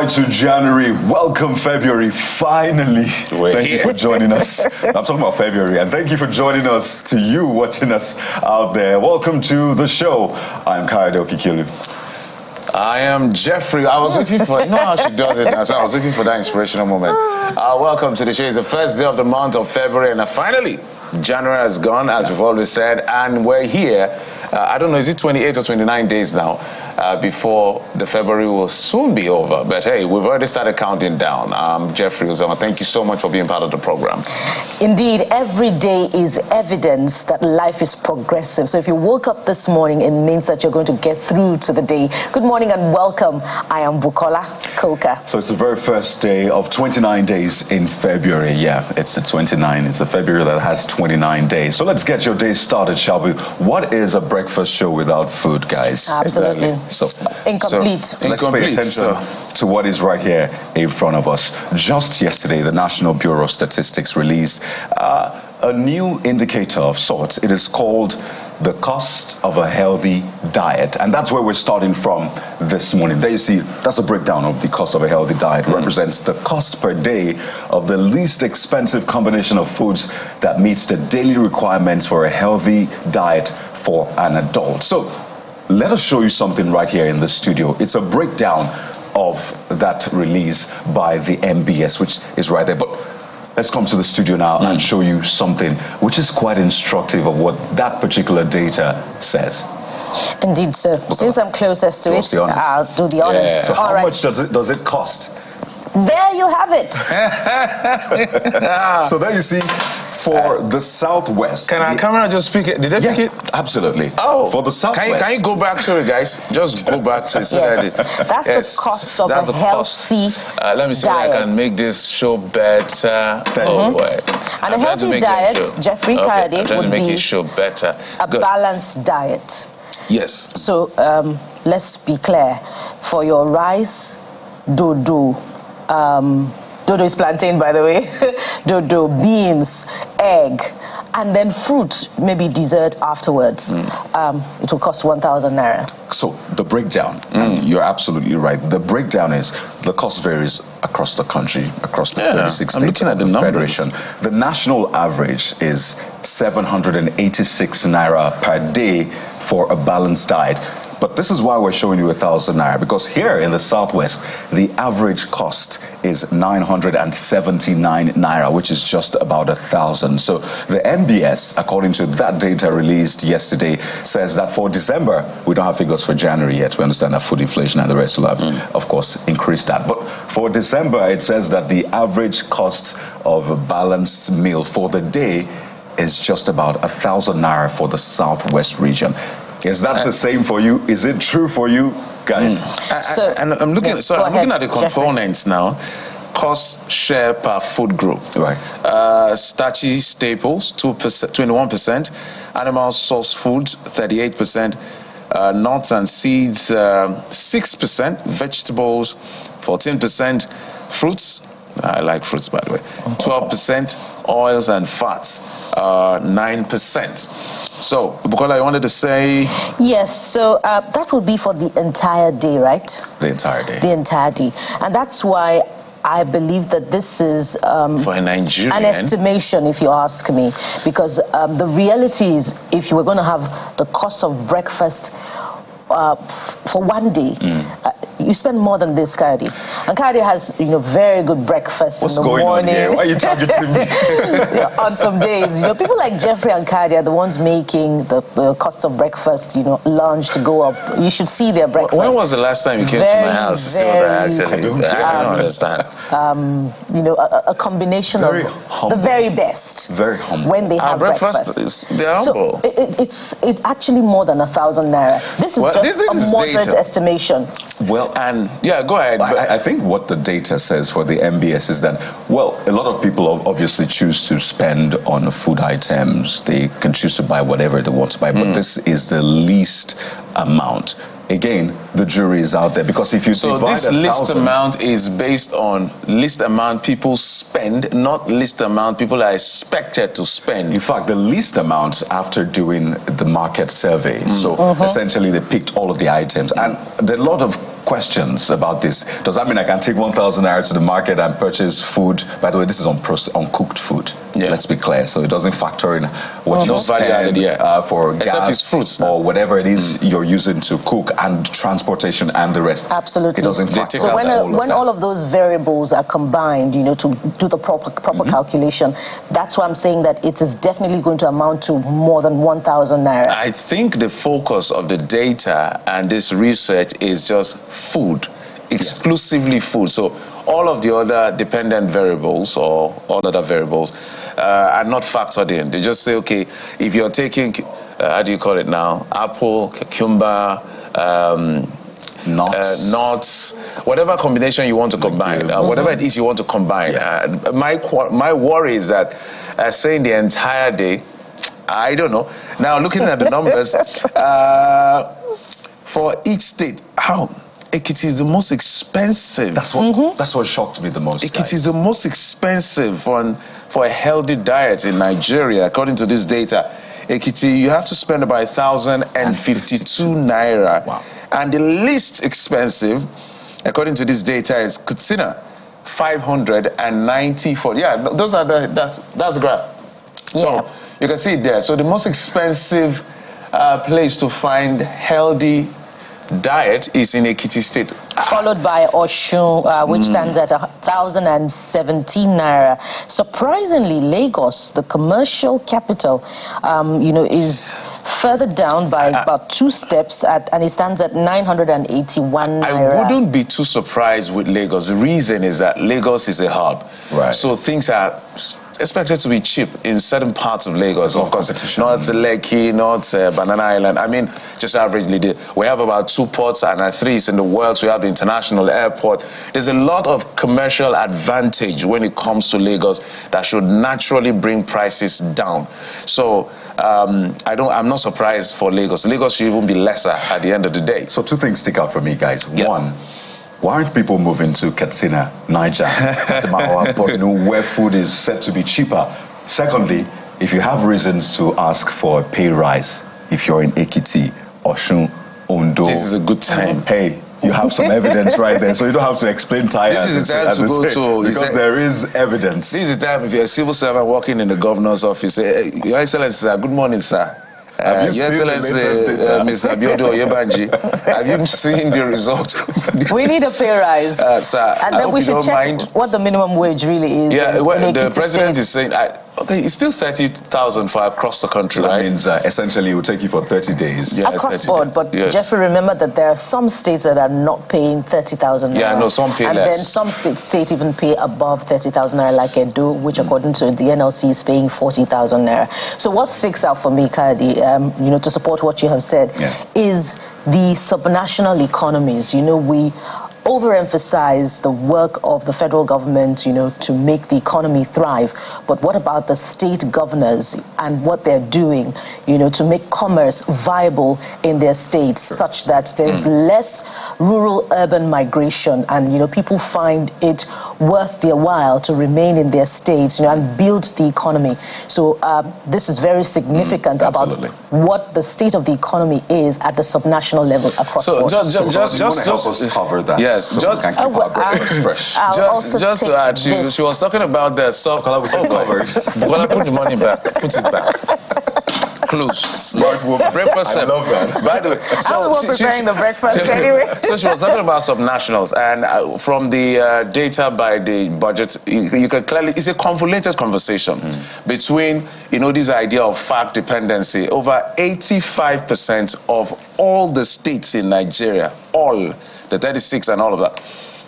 to January. Welcome, February. Finally. Thank you for joining us. I'm talking about February. And thank you for joining us, to you watching us out there. Welcome to the show. I'm Kayode Okikilu. I am Jeffrey. I was waiting for, you know how she does it now, so I was waiting for that inspirational moment. Welcome to the show. It's the first day of the month of February, and finally, January has gone, as we've always said, and we're here. I don't know, is it 28 or 29 days now before the February will soon be over? But hey, we've already started counting down. Jeffrey Uzoma, thank you so much for being part of the program. Indeed, every day is evidence that life is progressive. So if you woke up this morning, it means that you're going to get through to the day. Good morning and welcome. I am Bukola Koka. So it's the very first day of 29 days in February. Yeah, it's the 29. It's the February that has 29 days. So let's get your day started, shall we? What is a breakfast show without food, guys? Absolutely. Exactly. So incomplete. Let's pay attention to what is right here in front of us. Just yesterday, the National Bureau of Statistics released a new indicator of sorts. It is called the cost of a healthy diet. And that's where we're starting from this morning. There you see, that's a breakdown of the cost of a healthy diet. Represents the cost per day of the least expensive combination of foods that meets the daily requirements for a healthy diet for an adult. So let us show you something right here in the studio. It's a breakdown of that release by the MBS, which is right there. But let's come to the studio now and show you something which is quite instructive of what that particular data says. Indeed, sir. Since I'm closest to it, I'll do the honors. Yeah. So how much does it cost? There you have it. So there you see, for the Southwest. Can our camera just speak it? Did they pick it? Absolutely. Oh, for the Southwest. Can you go back to it, guys? Just go back to it. So yes. That's the cost of a healthy let me see diet. if I can make this show better. Oh boy. And a healthy diet, Jeffrey Kayode, would make be it show better. A balanced diet. Yes. So let's be clear. For your rice, dodo. Dodo is plantain, by the way. Dodo, beans, egg, and then fruit, maybe dessert afterwards. It will cost 1,000 Naira. So the breakdown, and you're absolutely right. The breakdown is the cost varies across the country, across the 36 states of the Federation. The national average is 786 Naira per day for a balanced diet. But this is why we're showing you 1,000 Naira, because here in the Southwest, the average cost is 979 Naira, which is just about 1,000. So the MBS, according to that data released yesterday, says that for December, we don't have figures for January yet. We understand that food inflation and the rest will have, of course, increased that. But for December, it says that the average cost of a balanced meal for the day is just about 1,000 Naira for the Southwest region. Is that the same for you? Is it true for you guys? So I'm looking at the components now. Cost share per food group. Right. Starchy staples 21%, animal source foods 38%, nuts and seeds 6%, vegetables 14%, fruits. I like fruits, by the way. 12%, oils and fats 9%. So, Bukola, I wanted to say... Yes, so that would be for the entire day, right? The entire day. The entire day. And that's why I believe that this is for a Nigerian, an estimation, if you ask me. Because the reality is, if you were going to have the cost of breakfast for one day, you spend more than this, Kayode. And Kayode has, very good breakfast in the morning. What's going on here? Why are you targeting me? On some days, people like Jeffrey and Kayode are the ones making the cost of breakfast, lunch to go up. You should see their breakfast. When was the last time you came to my house to see what I actually do? I don't understand. A combination of humble. The very best. Very humble. When they have breakfast. They're humble. So it's actually more than 1,000 Naira. This is just a moderate estimation. Well, and go ahead. I think what the data says for the MBS is that, well, a lot of people obviously choose to spend on food items. They can choose to buy whatever they want to buy, but this is the least amount. Again, the jury is out there, because if you divide this least amount is based on least amount people spend, not least amount people are expected to spend. In fact, the least amount after doing the market survey. So essentially they picked all of the items, and there are a lot of questions about this. Does that mean I can take 1,000 naira to the market and purchase food? By the way, this is uncooked food. Yeah. Let's be clear. So it doesn't factor in what you spend for gas fruits, or whatever it is you're using to cook, and transportation and the rest. Absolutely. It doesn't factor so when all of those variables are combined, you know, to do the proper calculation, that's why I'm saying that it is definitely going to amount to more than 1,000 naira. I think the focus of the data and this research is just food, exclusively food. So all of the other dependent variables or all other variables are not factored in. They just say, okay, if you're taking, how do you call it now? Apple, cucumber, nuts, whatever combination you want to combine, whatever it is you want to combine. My worry is that saying the entire day, I don't know. Now, looking at the numbers, for each state, Ekiti is the most expensive. That's what shocked me the most. Ekiti is the most expensive for a healthy diet in Nigeria, according to this data. Ekiti, you have to spend about 1,052 naira. Wow. And the least expensive, according to this data, is Katsina, 594. Yeah, those are that's the graph. So you can see it there. So the most expensive place to find healthy diet is in Ekiti State. Followed by Osun, which stands at 1,017 naira. Surprisingly, Lagos, the commercial capital, is further down by about 2 steps, and it stands at 981 naira. I wouldn't be too surprised with Lagos. The reason is that Lagos is a hub. Right. So things are expected to be cheap in certain parts of Lagos. Of course, not Lekki, not Banana Island. I mean, just averagely, we have about 2 ports and 3 in the works. We have the international airport. There's a lot of commercial advantage when it comes to Lagos that should naturally bring prices down. So I'm not surprised for Lagos. Lagos should even be lesser at the end of the day. So 2 things stick out for me, guys. One, why aren't people moving to Katsina, Niger, Adamawa, Borno, where food is said to be cheaper? Secondly, if you have reasons to ask for a pay rise, if you're in Ekiti, Osun, Ondo, this is a good time. Hey, you have some evidence right there, so you don't have to explain tires. This is the time to go to, because there is evidence. This is the time if you're a civil servant working in the governor's office, say, Your Excellency, sir, good morning, sir. Have you seen Mr. Biodo Oyebanji, have you seen the result? We need a pay rise. Sir, and then we should check what the minimum wage really is. Yeah, the president is saying, okay, it's still 30,000 for across the country, that right? Means essentially it will take you for 30 days. Yeah, across board, but Jeffrey, remember that there are some states that are not paying 30,000 naira. Yeah, no, some pay and less. And then some states even pay above 30,000 naira, like Edo, which according to the NLC is paying 40,000 naira. So what sticks out for me, Kadi, to support what you have said, is the subnational economies. We overemphasize the work of the federal government, to make the economy thrive. But what about the state governors and what they're doing, to make commerce viable in their states, such that there's less rural-urban migration and, people find it worth their while to remain in their states, and build the economy. So this is very significant about what the state of the economy is at the subnational level across the board. Just help us cover that. Yes. So just we can keep our breakfast fresh. Just to add, she was talking about the soft color we covered. Well, I put the money back. Put it back. Close. Smart woman. Breakfast. I love that. By the way, I'm the one preparing the breakfast anyway. So she was talking about subnationals, and from the data by the budget, you can clearly, it's a convoluted conversation between, this idea of fact dependency. Over 85% of all the states in Nigeria, all the 36 and all of that,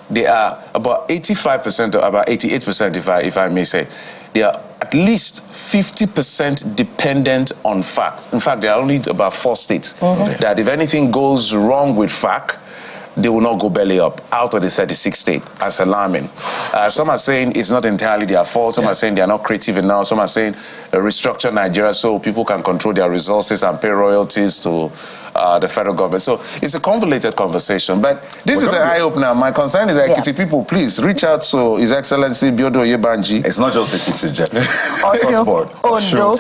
they are about 85% or about 88%, if I may say, they are at least 50% dependent on fact. In fact, there are only about 4 states that if anything goes wrong with fact, they will not go belly up out of the 36 states. That's alarming. Some are saying it's not entirely their fault. Some are saying they are not creative enough. Some are saying restructure Nigeria so people can control their resources and pay royalties to the federal government. So it's a convoluted conversation. But this is an eye-opener. My concern is that Ekiti people, please reach out to His Excellency Biodo Oyebanji. It's not just Ekiti, Jeff. Ondo.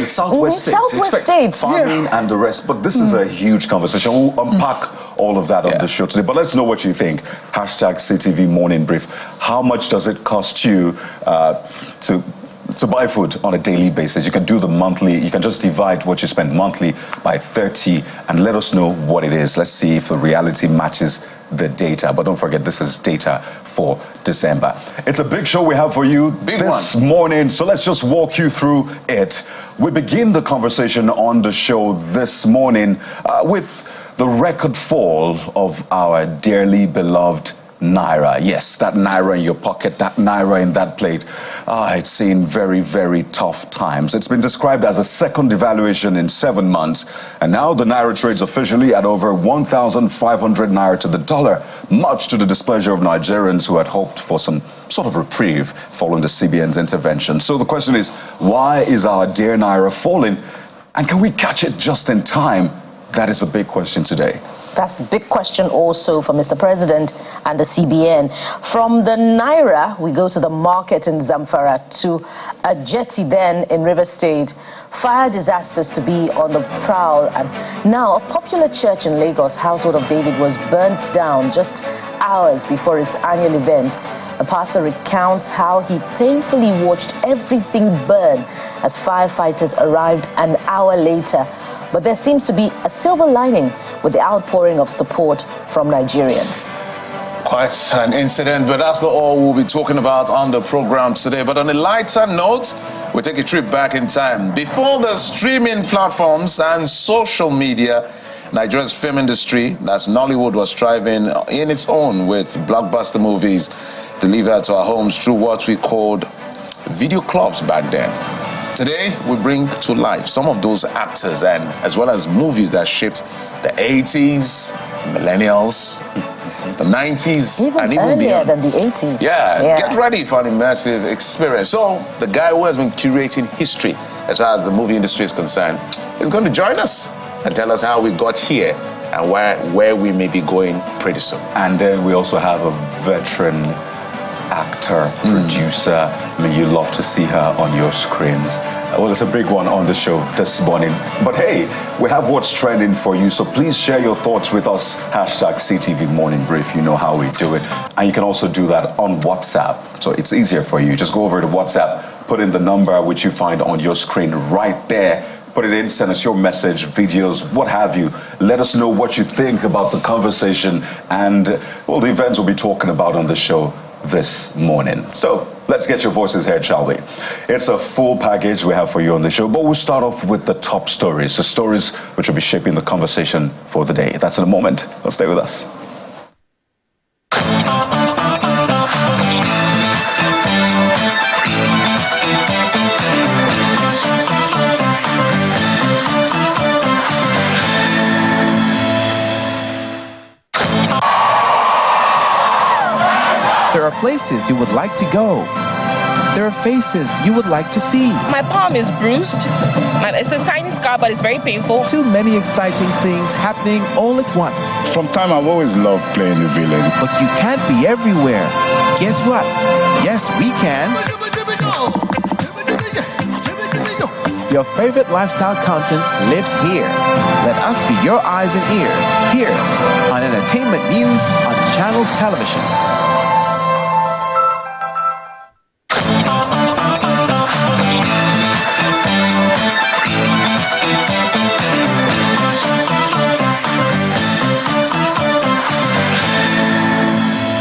Southwest states. Southwest states. Farming and the rest. But this is a huge conversation. We'll unpack all of that on the show today. But let's know what you think. Hashtag CTV Morning Brief. How much does it cost you to buy food on a daily basis? You can do the monthly. You can just divide what you spend monthly by 30 and let us know what it is. Let's see if the reality matches the data. But don't forget, this is data for December. It's a big show we have for you this morning, so let's just walk you through it. We begin the conversation on the show this morning with the record fall of our dearly beloved Naira. Yes, that Naira in your pocket, that Naira in that plate. It's seen very, very tough times. It's been described as a second devaluation in 7 months. And now the Naira trades officially at over 1,500 Naira to the dollar, much to the displeasure of Nigerians who had hoped for some sort of reprieve following the CBN's intervention. So the question is, why is our dear Naira falling? And can we catch it just in time? That is a big question today. That's a big question also for Mr. President and the CBN. From the Naira, we go to the market in Zamfara, to a jetty then in River State. Fire disasters to be on the prowl. And now a popular church in Lagos, Household of David, was burnt down just hours before its annual event. The pastor recounts how he painfully watched everything burn as firefighters arrived an hour later. But there seems to be a silver lining with the outpouring of support from Nigerians. Quite an incident, but that's not all we'll be talking about on the program today. But on a lighter note, we'll take a trip back in time. Before the streaming platforms and social media, Nigeria's film industry, that's Nollywood, was thriving in its own with blockbuster movies delivered to our homes through what we called video clubs back then. Today, we bring to life some of those actors and as well as movies that shaped the 80s, the millennials, the 90s, and even beyond. Than the 80s. Yeah, get ready for an immersive experience. So, the guy who has been curating history as far as the movie industry is concerned is going to join us and tell us how we got here and where we may be going pretty soon. And then we also have a veteran actor, producer. I mean, you love to see her on your screens. Well, it's a big one on the show this morning. But hey, we have what's trending for you, so please share your thoughts with us. Hashtag CTV Morning Brief. You know how we do it. And you can also do that on WhatsApp. So it's easier for you. Just go over to WhatsApp, put in the number which you find on your screen right there. Put it in, send us your message, videos, what have you. Let us know what you think about the conversation and, well, the events we'll be talking about on the show this morning. So let's get your voices heard, shall we? It's a full package we have for you on the show, but we'll start off with the top stories, the stories which will be shaping the conversation for the day. That's in a moment. So stay with us. There are places you would like to go. There are faces you would like to see. My palm is bruised. It's a tiny scar, but it's very painful. Too many exciting things happening all at once. From time I've always loved playing the villain. But you can't be everywhere. Guess what? Yes, we can. Your favorite lifestyle content lives here. Let us be your eyes and ears here on Entertainment News on Channels Television.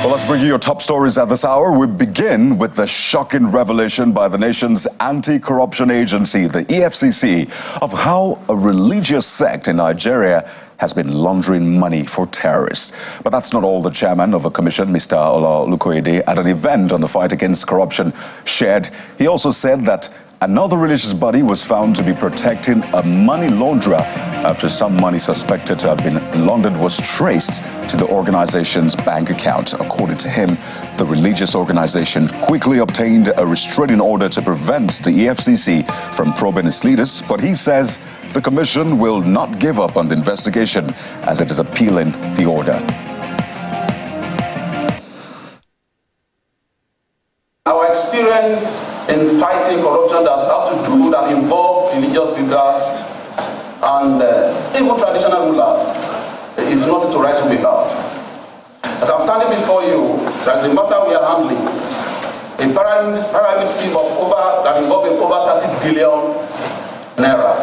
Let's bring you your top stories at this hour. We begin with the shocking revelation by the nation's anti-corruption agency, the EFCC, of how a religious sect in Nigeria has been laundering money for terrorists. But that's not all. The chairman of a commission, Mr. Ololukoyede, at an event on the fight against corruption shared. He also said that another religious body was found to be protecting a money launderer after some money suspected to have been laundered was traced to the organization's bank account. According to him, the religious organization quickly obtained a restraining order to prevent the EFCC from probing its leaders, but he says the commission will not give up on the investigation as it is appealing the order. Our experience in fighting corruption that have to do that involve religious leaders and even traditional rulers is nothing to write home about. As I'm standing before you, there's a matter we are handling. A pyramid scheme that involved over 30 billion Naira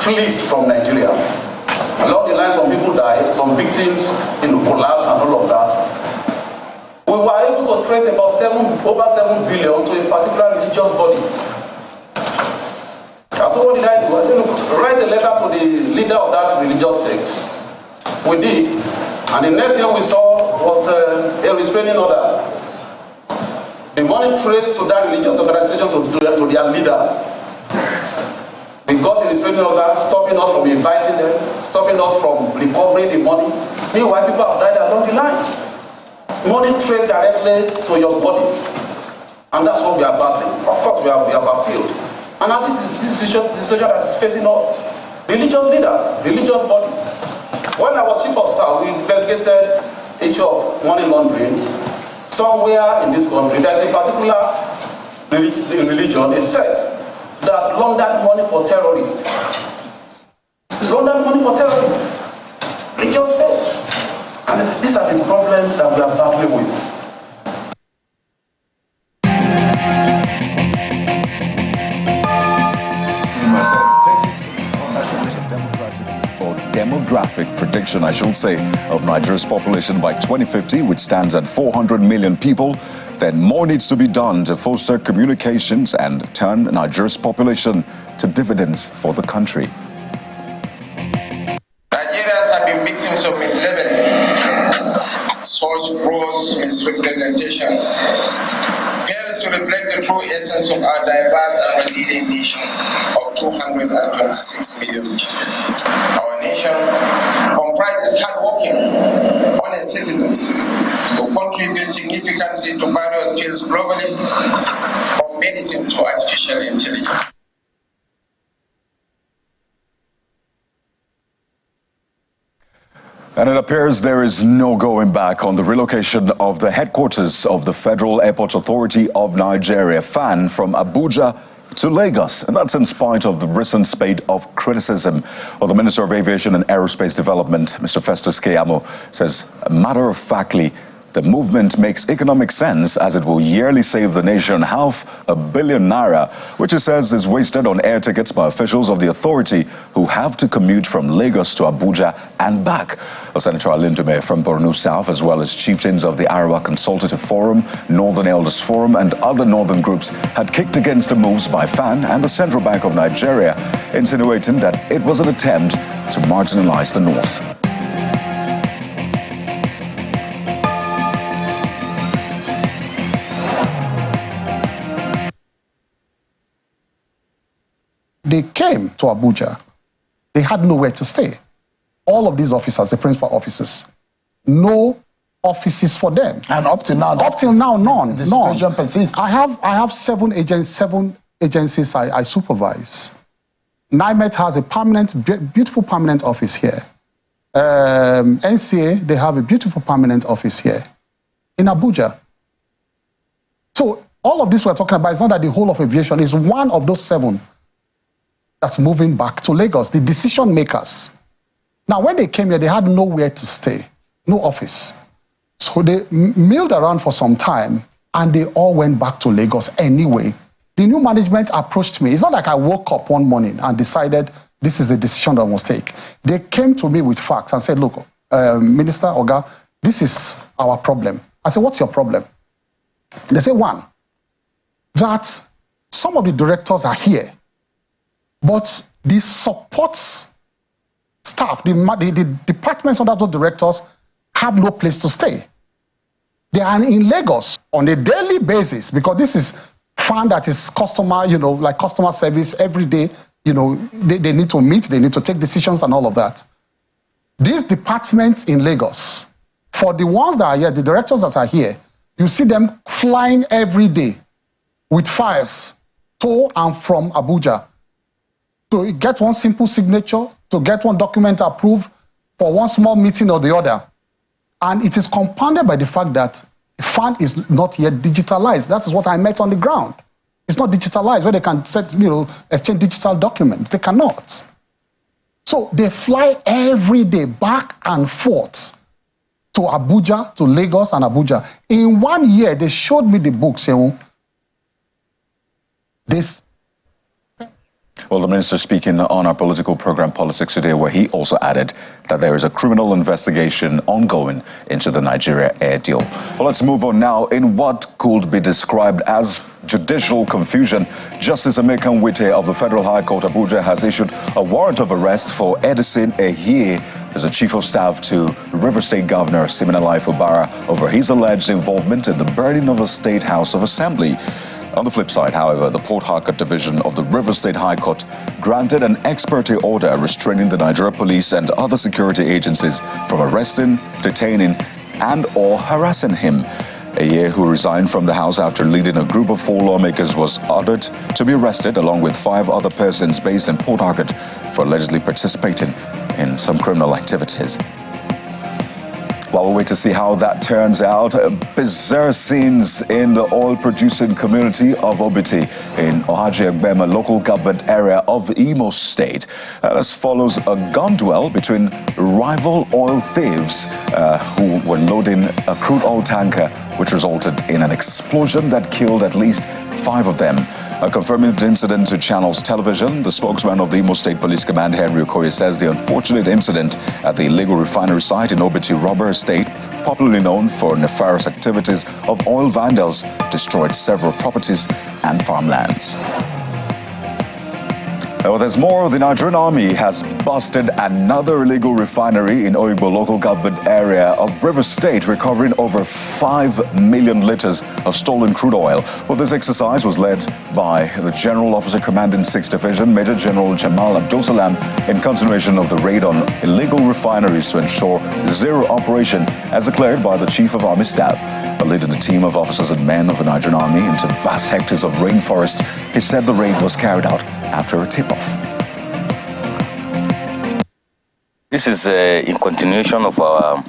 fleeced from Nigerians. Along the line, some people died, some victims collapsed and all of that. We were able to trace about over 7 billion to a particular religious body. And so what did I do? I said, look, write a letter to the leader of that religious sect. We did. And the next thing we saw was a restraining order. The money traced to that religious organization to their leaders. We got a restraining order stopping us from inviting them, stopping us from recovering the money. Meanwhile, people have died along the line. Money traced directly to your body. And that's what we are battling. Of course, we have appealed. And now this is the situation that is facing us. Religious leaders, religious bodies. When I was chief of staff, we investigated the issue of money laundering. Somewhere in this country, there's a particular religion, a sect, that laundered money for terrorists. Laundered money for terrorists. Religious faith. And these are the problems that we are battling with. Demographic prediction, I should say, of Nigeria's population by 2050, which stands at 400 million people, then more needs to be done to foster communications and turn Nigeria's population to dividends for the country. Nigerians have been victims of mislabeling. Such gross misrepresentation fails to reflect the true essence of our diverse and resilient nation of 226 million. Our nation comprises hardworking, honest citizens who contribute significantly to various fields globally, from medicine to artificial intelligence. And it appears there is no going back on the relocation of the headquarters of the Federal Airport Authority of Nigeria, FAN, from Abuja to Lagos. And that's in spite of the recent spate of criticism of the Minister of Aviation and Aerospace Development, Mr. Festus Keyamo, says matter-of-factly, the movement makes economic sense as it will yearly save the nation $500 million, which it says is wasted on air tickets by officials of the authority who have to commute from Lagos to Abuja and back. Senator Alindume from Borno South, as well as chieftains of the Arewa Consultative Forum, Northern Elders Forum, and other northern groups had kicked against the moves by FAN and the Central Bank of Nigeria, insinuating that it was an attempt to marginalize the North. They came to Abuja. They had nowhere to stay. All of these officers, the principal officers, no offices for them. And up till now, none. The situation persists. I have seven agencies I supervise. NIMET has a beautiful permanent office here. NCA, they have a beautiful permanent office here in Abuja. So all of this we're talking about is not that the whole of aviation is one of those seven that's moving back to Lagos, the decision makers. Now, when they came here, they had nowhere to stay, no office. So they milled around for some time, and they all went back to Lagos anyway. The new management approached me. It's not like I woke up one morning and decided this is the decision that I must take. They came to me with facts and said, look, Minister Oga, this is our problem. I said, what's your problem? They said, one, that some of the directors are here, but the support staff, the departments under those directors have no place to stay. They are in Lagos on a daily basis because this is fund that is customer, like customer service every day. They need to meet, they need to take decisions and all of that. These departments in Lagos, for the ones that are here, the directors that are here, you see them flying every day with files to and from Abuja to get one simple signature, to get one document approved for one small meeting or the other. And it is compounded by the fact that the fund is not yet digitalized. That is what I met on the ground. It's not digitalized where they can exchange digital documents. They cannot. So they fly every day back and forth to Abuja, to Lagos and Abuja. In 1 year, they showed me the books. This. Well, the minister speaking on our political program, Politics Today, where he also added that there is a criminal investigation ongoing into the Nigeria air deal. Well, let's move on now. In what could be described as judicial confusion, Justice Emeka Nwite of the Federal High Court, Abuja, has issued a warrant of arrest for Edison Ehie as a chief of staff to River State Governor Siminalayi Fubara over his alleged involvement in the burning of a State House of Assembly. On the flip side, however, the Port Harcourt Division of the River State High Court granted an ex parte order restraining the Nigeria police and other security agencies from arresting, detaining, and/or harassing him. Ehie, who resigned from the House after leading a group of 4 lawmakers, was ordered to be arrested along with 5 other persons based in Port Harcourt for allegedly participating in some criminal activities. While we wait to see how that turns out, bizarre scenes in the oil-producing community of Obiti in Ohaji-Egbema local government area of Imo State. This follows a gun duel between rival oil thieves who were loading a crude oil tanker, which resulted in an explosion that killed at least 5 of them. Confirming the incident to Channels Television, the spokesman of the Imo State Police Command, Henry Okoye, says the unfortunate incident at the illegal refinery site in Obiti Rubber Estate, popularly known for nefarious activities of oil vandals, destroyed several properties and farmlands. Well, there's more. The Nigerian Army has busted another illegal refinery in Oyigbo local government area of River State, recovering over 5 million liters of stolen crude oil. Well, this exercise was led by the General Officer Commanding 6th Division, Major General Jamal Abdul-Salam, in continuation of the raid on illegal refineries to ensure zero operation, as declared by the Chief of Army Staff. Leading a team of officers and men of the Nigerian Army into vast hectares of rainforest, he said the raid was carried out after a tip-off. This is in continuation of our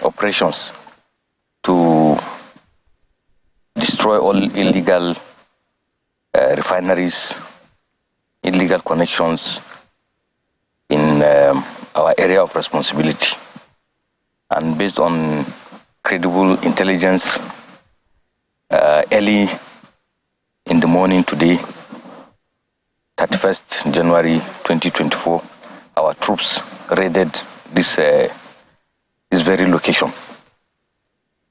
operations to destroy all illegal refineries, illegal connections in our area of responsibility. And based on credible intelligence, early in the morning today, 31st January 2024, our troops raided this very location.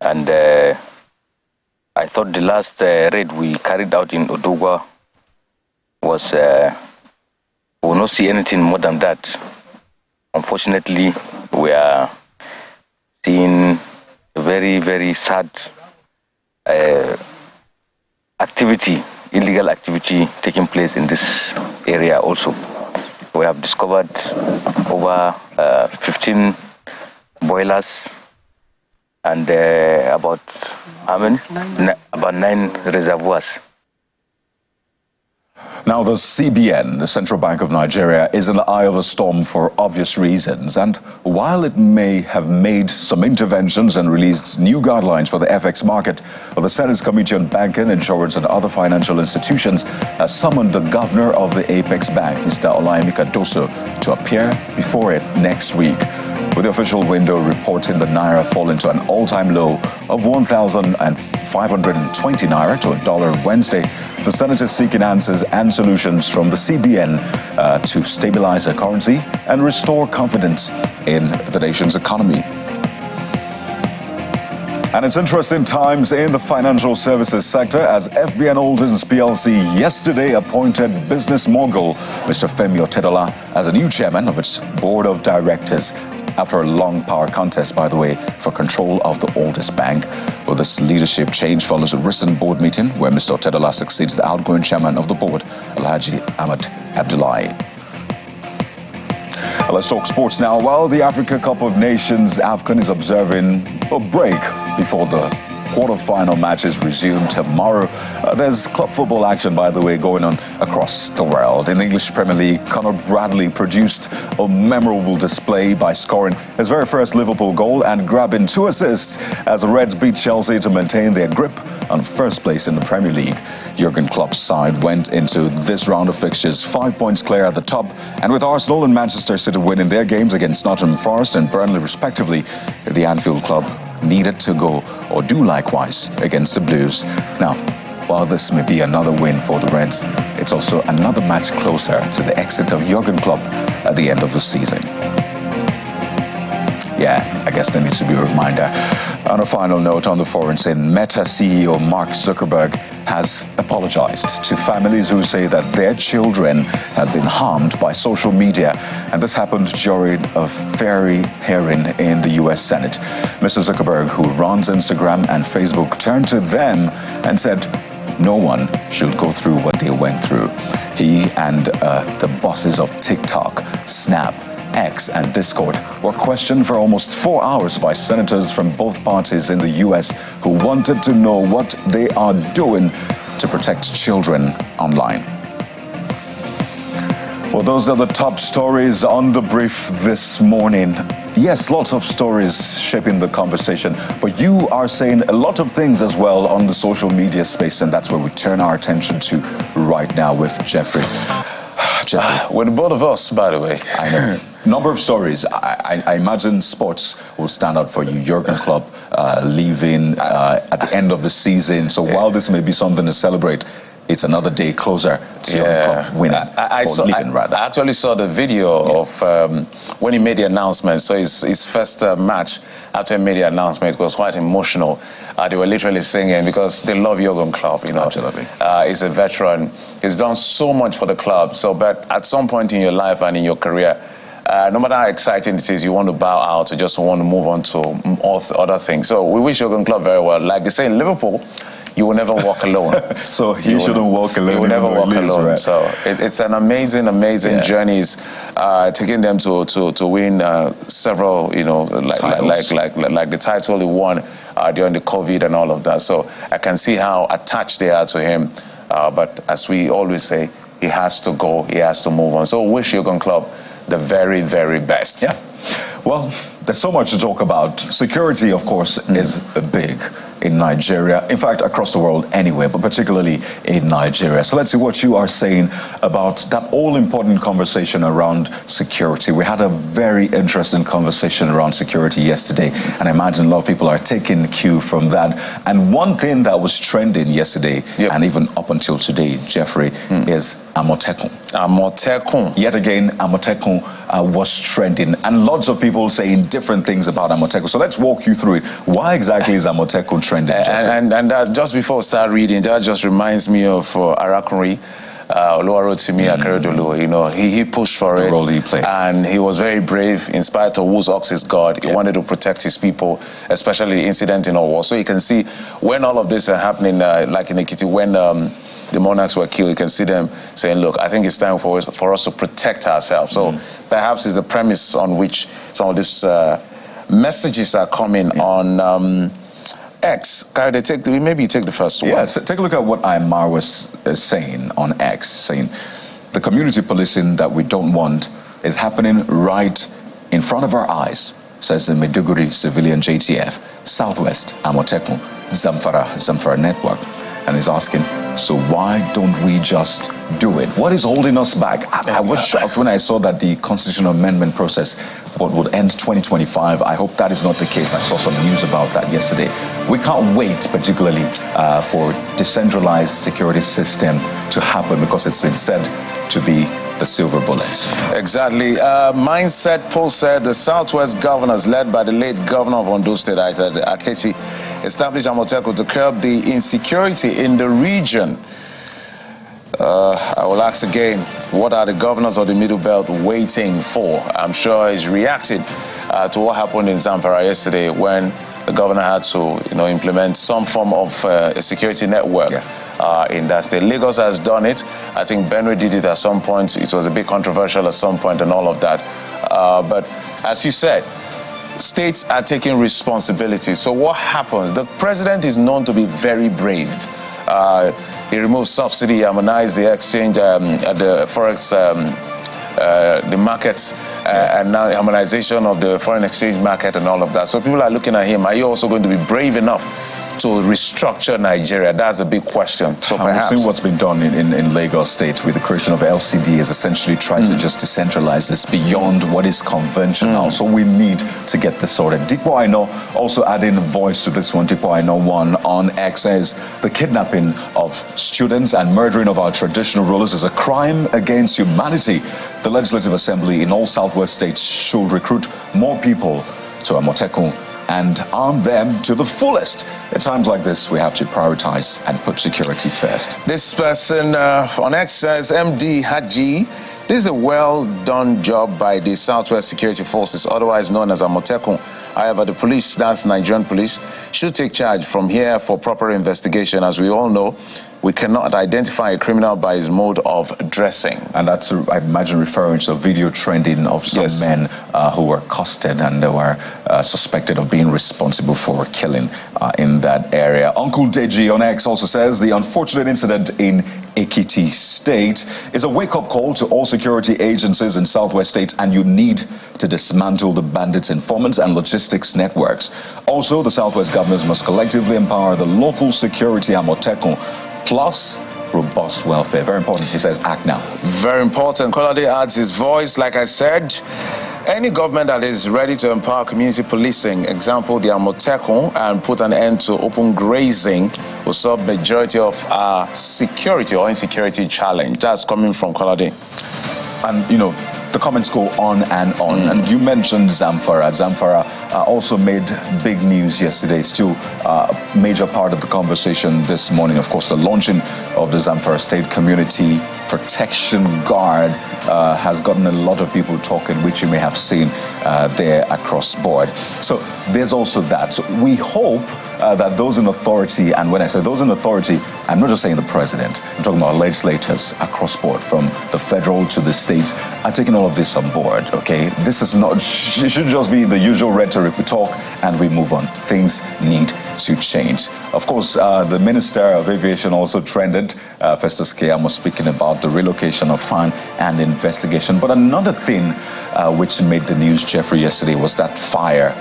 And I thought the last raid we carried out in Odogwa was, we will not see anything more than that. Unfortunately, we are seeing very, very sad activity, illegal activity taking place in this area also. We have discovered over 15 boilers and about how many? About 9 reservoirs. Now, the CBN, the Central Bank of Nigeria, is in the eye of a storm for obvious reasons. And while it may have made some interventions and released new guidelines for the FX market, the Senate's Committee on Banking, Insurance and Other Financial Institutions has summoned the governor of the Apex Bank, Mr. Olayemi Doso, to appear before it next week. With the official window reporting the Naira falling to an all-time low of 1,520 Naira to $1 Wednesday, the Senate is seeking answers and solutions from the CBN to stabilize the currency and restore confidence in the nation's economy. And it's interesting times in the financial services sector as FBN Holdings PLC yesterday appointed business mogul Mr. Femi Otedola as a new chairman of its board of directors, after a long power contest, by the way, for control of the oldest bank. Well, this leadership change follows a recent board meeting where Mr. Otedola succeeds the outgoing chairman of the board, Alhaji Ahmed Abdullahi. Let's talk sports now. Well, the Africa Cup of Nations, AFCON, is observing a break before the quarter-final matches resume tomorrow. There's club football action, by the way, going on across the world. In the English Premier League, Conor Bradley produced a memorable display by scoring his very first Liverpool goal and grabbing 2 assists as the Reds beat Chelsea to maintain their grip on first place in the Premier League. Jurgen Klopp's side went into this round of fixtures 5 points clear at the top, and with Arsenal and Manchester City winning their games against Nottingham Forest and Burnley respectively, the Anfield club needed to go or do likewise against the Blues. Now, while this may be another win for the Reds, it's also another match closer to the exit of Jurgen Klopp at the end of the season. Yeah, I guess there needs to be a reminder. On a final note on the foreign scene, Meta CEO Mark Zuckerberg has apologized to families who say that their children have been harmed by social media. And this happened during a fiery hearing in the US Senate. Mr. Zuckerberg, who runs Instagram and Facebook, turned to them and said, no one should go through what they went through. He and the bosses of TikTok, Snap, X and Discord were questioned for almost 4 hours by senators from both parties in the US who wanted to know what they are doing to protect children online. Well, those are the top stories on the brief this morning. Yes, lots of stories shaping the conversation, but you are saying a lot of things as well on the social media space, and that's where we turn our attention to right now with Jeffrey. With both of us, by the way. I know. Number of stories. I imagine sports will stand out for you. Jurgen Klopp leaving at the end of the season. So while this may be something to celebrate, it's another day closer to Jurgen Klopp winning. I actually saw the video of when he made the announcement. So his first match after he made the announcement was quite emotional. They were literally singing because they love Jurgen Klopp, you know. Absolutely. He's a veteran. He's done so much for the club. So, but at some point in your life and in your career, no matter how exciting it is, you want to bow out or just want to move on to other things. So we wish Jurgen Klopp very well. Like they say in Liverpool, you will never walk alone. So he shouldn't walk alone. You will never walk alone. Right? So it's an amazing journeys, taking them to win several, you know, like the title he won during the COVID and all of that. So I can see how attached they are to him. But as we always say, he has to go. He has to move on. So wish Jurgen Klopp the very, very best. Yeah. Well, there's so much to talk about. Security, of course, is big in Nigeria. In fact, across the world anyway, but particularly in Nigeria. So let's see what you are saying about that all-important conversation around security. We had a very interesting conversation around security yesterday, and I imagine a lot of people are taking cue from that. And one thing that was trending yesterday, and even up until today, Jeffrey, is Amotekun. Amotekun. Yet again, Amotekun was trending, and lots of people saying different things about Amotekun. So let's walk you through it. Why exactly is Amotekun trending? And just before I start reading, that just reminds me of Arakuri, Oluwarotimi Akeredolu. You know, he pushed for the it. role he played. And he was very brave in spite of whose ox is God. He wanted to protect his people, especially the incident in Owo. So you can see when all of this are happening, like in Ekiti, when the monarchs were killed, you can see them saying, look, I think it's time for us to protect ourselves. So perhaps it's the premise on which some of these messages are coming on X. Maybe you take the first one. Yes, take a look at what Aymar was saying on X, saying the community policing that we don't want is happening right in front of our eyes, says the Maiduguri civilian JTF, Southwest Amotekun, Zamfara network. And he's asking, so why don't we just do it? What is holding us back? I was shocked when I saw that the constitutional amendment process would end 2025. I hope that is not the case. I saw some news about that yesterday. We can't wait, particularly for decentralized security system to happen, because it's been said to be the silver bullet. Exactly. Mindset poll said the Southwest governors, led by the late governor of Ondo State, Aketi, established Amotekun to curb the insecurity in the region. I will ask again, what are the governors of the Middle Belt waiting for? I'm sure he's reacted to what happened in Zamfara yesterday when the governor had to, implement some form of a security network. In that state. Lagos has done it. I think Benue did it at some point. It was a bit controversial at some point and all of that. But as you said, states are taking responsibility. So what happens? The president is known to be very brave. He removed subsidy, harmonized the exchange, the forex, the markets, and now the harmonization of the foreign exchange market and all of that. So people are looking at him. Are you also going to be brave enough to restructure Nigeria? That's a big question. So perhaps we've seen what's been done in Lagos State with the creation of LCD is essentially trying to just decentralize this beyond what is conventional. So we need to get this sorted. Dipo Aino also adding a voice to this one. Dipo Aino 1 on X says the kidnapping of students and murdering of our traditional rulers is a crime against humanity. The Legislative Assembly in all Southwest states should recruit more people to Amotekun and arm them to the fullest. At times like this, we have to prioritize and put security first. This person on X says, MD Haji, this is a well-done job by the Southwest Security Forces, otherwise known as Amotekun. However, the police, that's Nigerian police, should take charge from here for proper investigation. As we all know, we cannot identify a criminal by his mode of dressing. And that's, I imagine, referring to a video trending of some men who were accosted and they were suspected of being responsible for killing in that area. Uncle Deji on X also says the unfortunate incident in Ekiti State is a wake-up call to all security agencies in Southwest States, and you need to dismantle the bandits' informants and logistics networks. Also, the Southwest governors must collectively empower the local security Amotekun, plus robust welfare. Very important. He says, act now. Very important. Kolade adds his voice. Like I said, any government that is ready to empower community policing, example, the Amotekun, and put an end to open grazing, will solve the majority of our security or insecurity challenge. That's coming from Kolade. And, you know, the comments go on and on. And you mentioned Zamfara. Zamfara also made big news yesterday. Still a major part of the conversation this morning. Of course, the launching of the Zamfara State Community Protection Guard has gotten a lot of people talking, which you may have seen there across board. So there's also that. So we hope that those in authority, and when I say those in authority, I'm not just saying the president, I'm talking about legislators across board, from the federal to the state, are taking all of this on board, okay? This is not, it should just be the usual rhetoric. We talk and we move on. Things need to change. Of course, the Minister of Aviation also trended. Festus Keyamo was speaking about the relocation of FAN and investigation. But another thing which made the news, Jeffrey, yesterday was that fire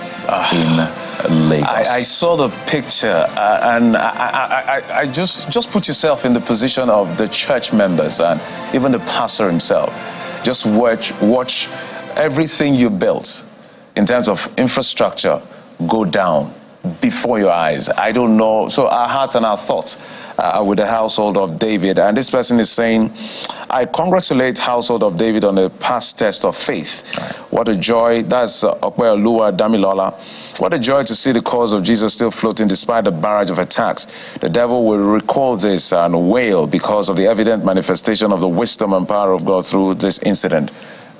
in Lagos. I saw the picture and I just put yourself in the position of the church members and even the pastor himself. Just watch everything you built in terms of infrastructure go down before your eyes. I don't know. So our hearts and our thoughts with the household of David. And this person is saying, I congratulate household of David on the past test of faith. Right. What a joy. That's Okweoluwa Damilola. What a joy to see the cause of Jesus still floating despite the barrage of attacks. The devil will recall this and wail because of the evident manifestation of the wisdom and power of God through this incident.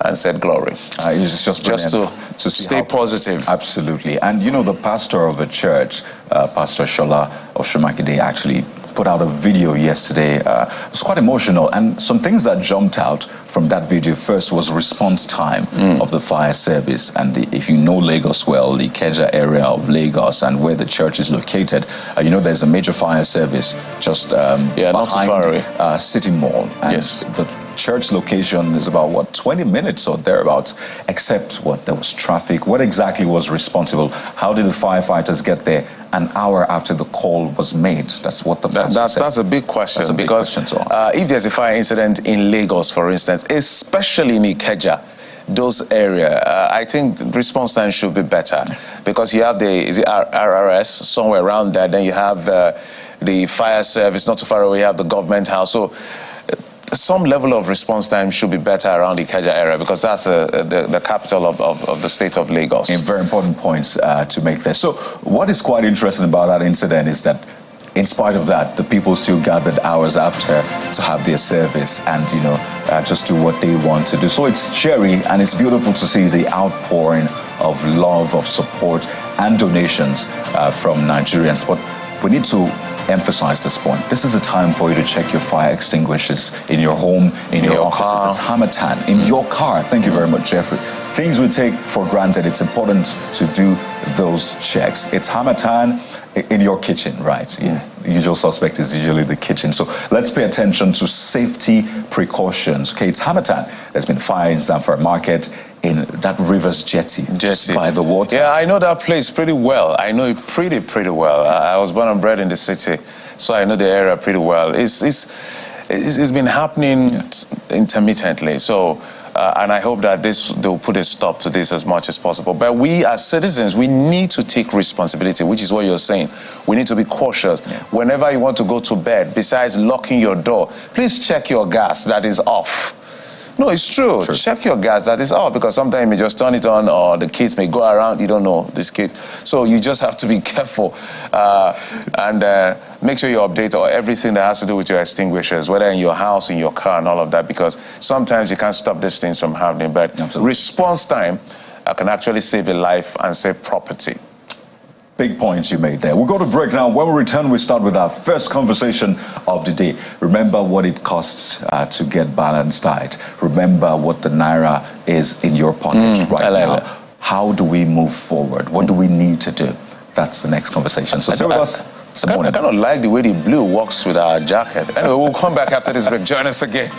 And said glory. It's just to stay positive. Absolutely. And you know, the pastor of a church, Pastor Shola Oshumakide, actually put out a video yesterday. It was quite emotional, and some things that jumped out from that video first was response time of the fire service. And if you know Lagos well, the Ikeja area of Lagos and where the church is located, you know there's a major fire service just behind not too far away. City Mall. And yes. The church location is about, what, 20 minutes or thereabouts, except what, there was traffic. What exactly was responsible? How did the firefighters get there an hour after the call was made? That's what the that's a big question. That's a big because question to ask. If there's a fire incident in Lagos, for instance, especially in Ikeja, those areas, I think response time should be better, because you have the RRS somewhere around there, then you have the fire service not too far away, you have the government house. So some level of response time should be better around the Ikeja area, because that's the capital of the state of Lagos. Very important points to make there. So what is quite interesting about that incident is that in spite of that, the people still gathered hours after to have their service and, you know, just do what they want to do. So it's cheery and it's beautiful to see the outpouring of love, of support and donations from Nigerians. But we need to emphasize this point. This is a time for you to check your fire extinguishers in your home, in your offices. Car. It's Hamatan. In your car. Thank you very much, Jeffrey. things we take for granted, it's important to do those checks. It's Harmattan in your kitchen, right? Yeah. The usual suspect is usually the kitchen. So let's pay attention to safety precautions. Okay, it's Harmattan. There's been fire in Zamfara Market, in that Rivers Jetty by the water. Yeah, I know that place pretty well. I know it pretty well. I was born and bred in the city, so I know the area pretty well. It's been happening intermittently. So, and I hope that they'll put a stop to this as much as possible. But we as citizens, we need to take responsibility, which is what you're saying. We need to be cautious. Yeah. Whenever you want to go to bed, besides locking your door, please check your gas that is off. No, it's true. Check your gas that is off, because sometimes you may just turn it on, or the kids may go around. You don't know this kid. So you just have to be careful and make sure you update everything that has to do with your extinguishers, whether in your house, in your car, and all of that, because sometimes you can't stop these things from happening. But response time can actually save a life and save property. Big points you made there. We'll go to break now. When we return, we start with our first conversation of the day. Remember what it costs to get balanced diet. Remember what the Naira is in your pocket right now. How do we move forward? What do we need to do? That's the next conversation. So stay with us. I kind of like the way the blue works with our jacket. Anyway, we'll come back after this break. Join us again.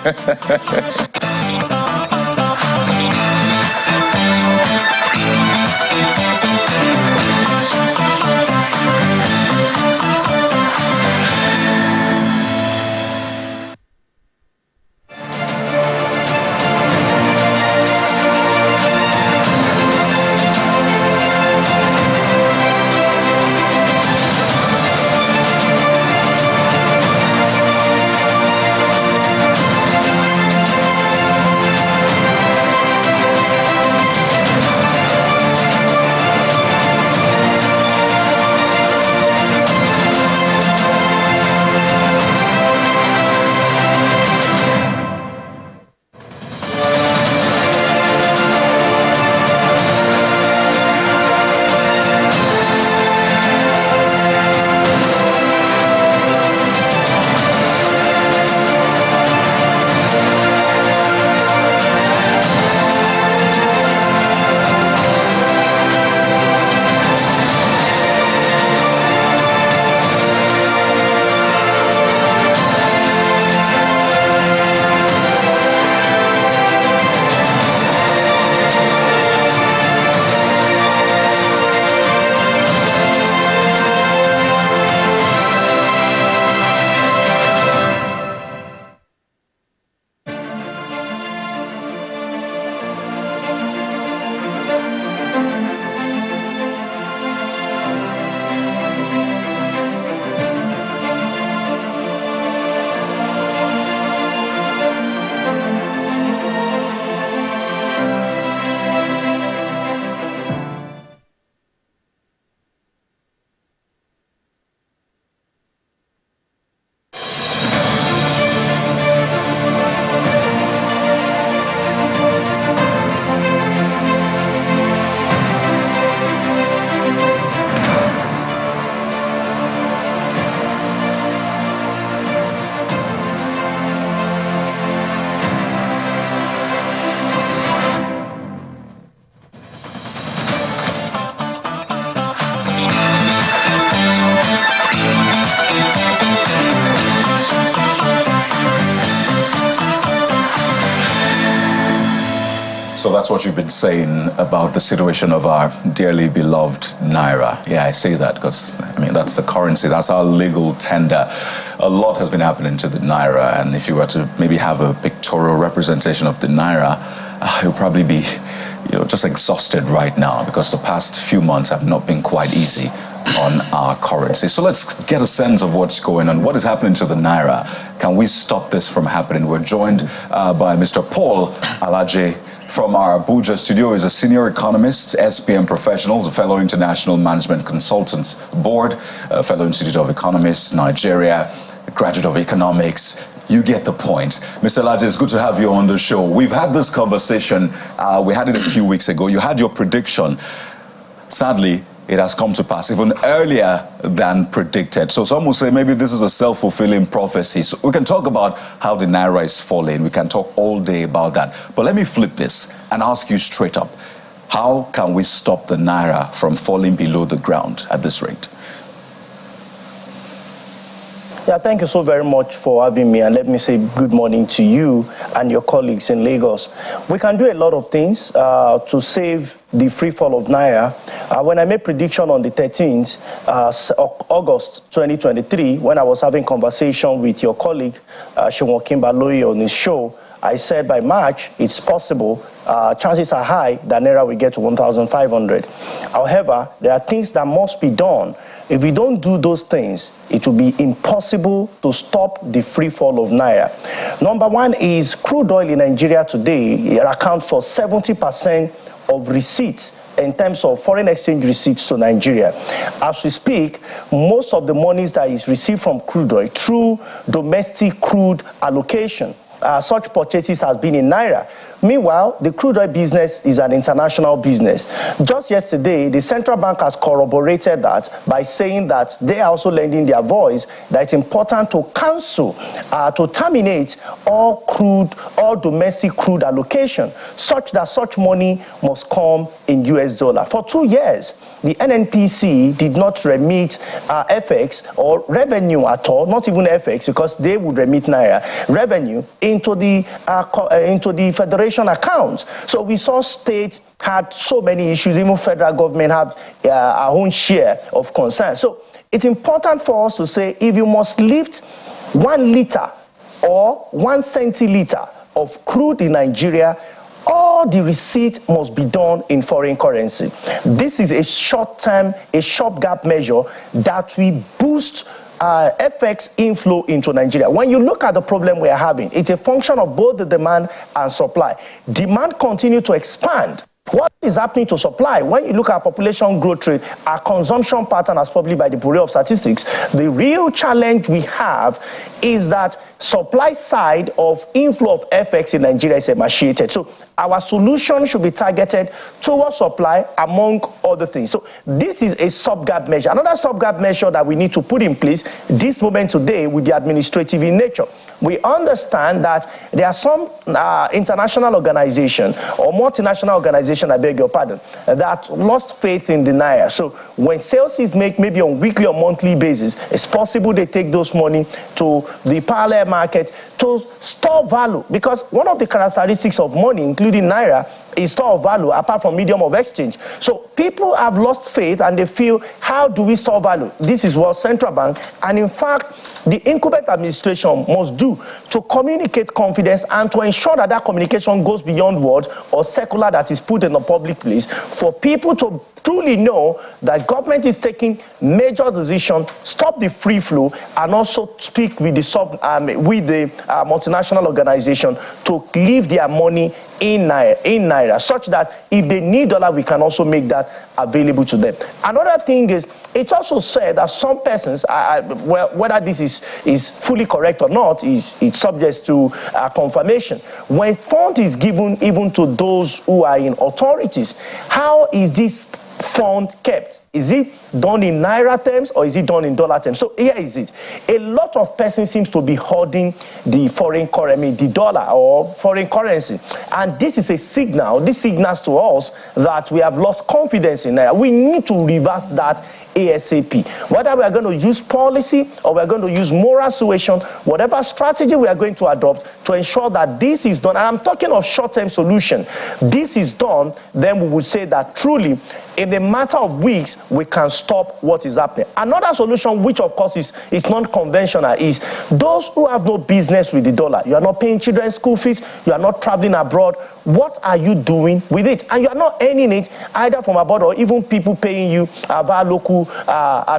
So that's what you've been saying about the situation of our dearly beloved Naira. Yeah, I say that because, I mean, that's the currency. That's our legal tender. A lot has been happening to the Naira, and if you were to maybe have a pictorial representation of the Naira, you'll probably be, just exhausted right now, because the past few months have not been quite easy on our currency. So let's get a sense of what's going on. What is happening to the Naira? Can we stop this from happening? We're joined by Mr. Paul Alaje from our Abuja studio. Is a senior economist, SPM professional, a fellow International Management Consultants Board, a fellow Institute of Economists, Nigeria, graduate of economics. You get the point. Mr. Alaje, it's good to have you on the show. We've had this conversation. We had it a few weeks ago. You had your prediction. Sadly, it has come to pass even earlier than predicted. So some will say maybe this is a self-fulfilling prophecy. So we can talk about how the Naira is falling. We can talk all day about that. But let me flip this. and ask you straight up, how can we stop the Naira from falling below the ground at this rate? Yeah, thank you so very much for having me, and let me say good morning to you and your colleagues in Lagos. We can do a lot of things to save the free fall of Naira. When I made prediction on the 13th August 2023, when I was having conversation with your colleague Shewon Kimbaloyi on his show, I said by March it's possible, chances are high that Naira will get to 1,500. However, there are things that must be done. If we don't do those things, it will be impossible to stop the free fall of Naira. Number one is crude oil in Nigeria today. It accounts for 70% of receipts in terms of foreign exchange receipts to Nigeria. As we speak, most of the monies that is received from crude oil through domestic crude allocation, such purchases has been in Naira. Meanwhile, the crude oil business is an international business. Just yesterday, the central bank has corroborated that by saying that they are also lending their voice that it's important to cancel, to terminate all domestic crude allocation, such that such money must come in US dollar. For 2 years, the NNPC did not remit FX or revenue at all, not even FX, because they would remit Naira revenue into the Federation accounts. So we saw states had so many issues, even federal government have our own share of concern. So it's important for us to say, if you must lift 1 liter or 1 centiliter of crude in Nigeria, all the receipt must be done in foreign currency. This is a short-term, a stopgap measure that will boost FX inflow into Nigeria. When you look at the problem we are having, it's a function of both the demand and supply. Demand continues to expand. What is happening to supply? When you look at population growth rate, our consumption pattern as published by the Bureau of Statistics, the real challenge we have is that supply side of inflow of FX in Nigeria is emaciated. So our solution should be targeted towards supply, among other things. So this is a stopgap measure. Another stopgap measure that we need to put in place this moment today will be administrative in nature. We understand that there are some international organization or multinational organization, I beg your pardon, that lost faith in the Naira. So when sales is made maybe on weekly or monthly basis, it's possible they take those money to the parallel market to store value, because one of the characteristics of money, including Naira, is store of value apart from medium of exchange. So people have lost faith and they feel, how do we store value? This is what central bank and in fact the incumbent administration must do to communicate confidence and to ensure that that communication goes beyond words or circular that is put in the public place, for people to truly know that government is taking major decisions, stop the free flow, and also speak with the multinational organization to leave their money in Naira, such that if they need dollar, we can also make that available to them. Another thing is, it's also said that some persons, well, whether this is fully correct or not, it's subject to confirmation. When fund is given even to those who are in authorities, how is this fund kept? Is it done in Naira terms or is it done in dollar terms? So here is it. A lot of persons seems to be holding the foreign currency, the dollar or foreign currency. And this is a signal, this signals to us that we have lost confidence in Naira. We need to reverse that ASAP. Whether we are going to use policy or we are going to use moral suasion, whatever strategy we are going to adopt to ensure that this is done, and I'm talking of short-term solution, this is done, then we would say that truly in a matter of weeks we can stop what is happening. Another solution, which of course is non-conventional, is those who have no business with the dollar. You are not paying children's school fees, you are not traveling abroad. What are you doing with it? And you are not earning it either from abroad or even people paying you via local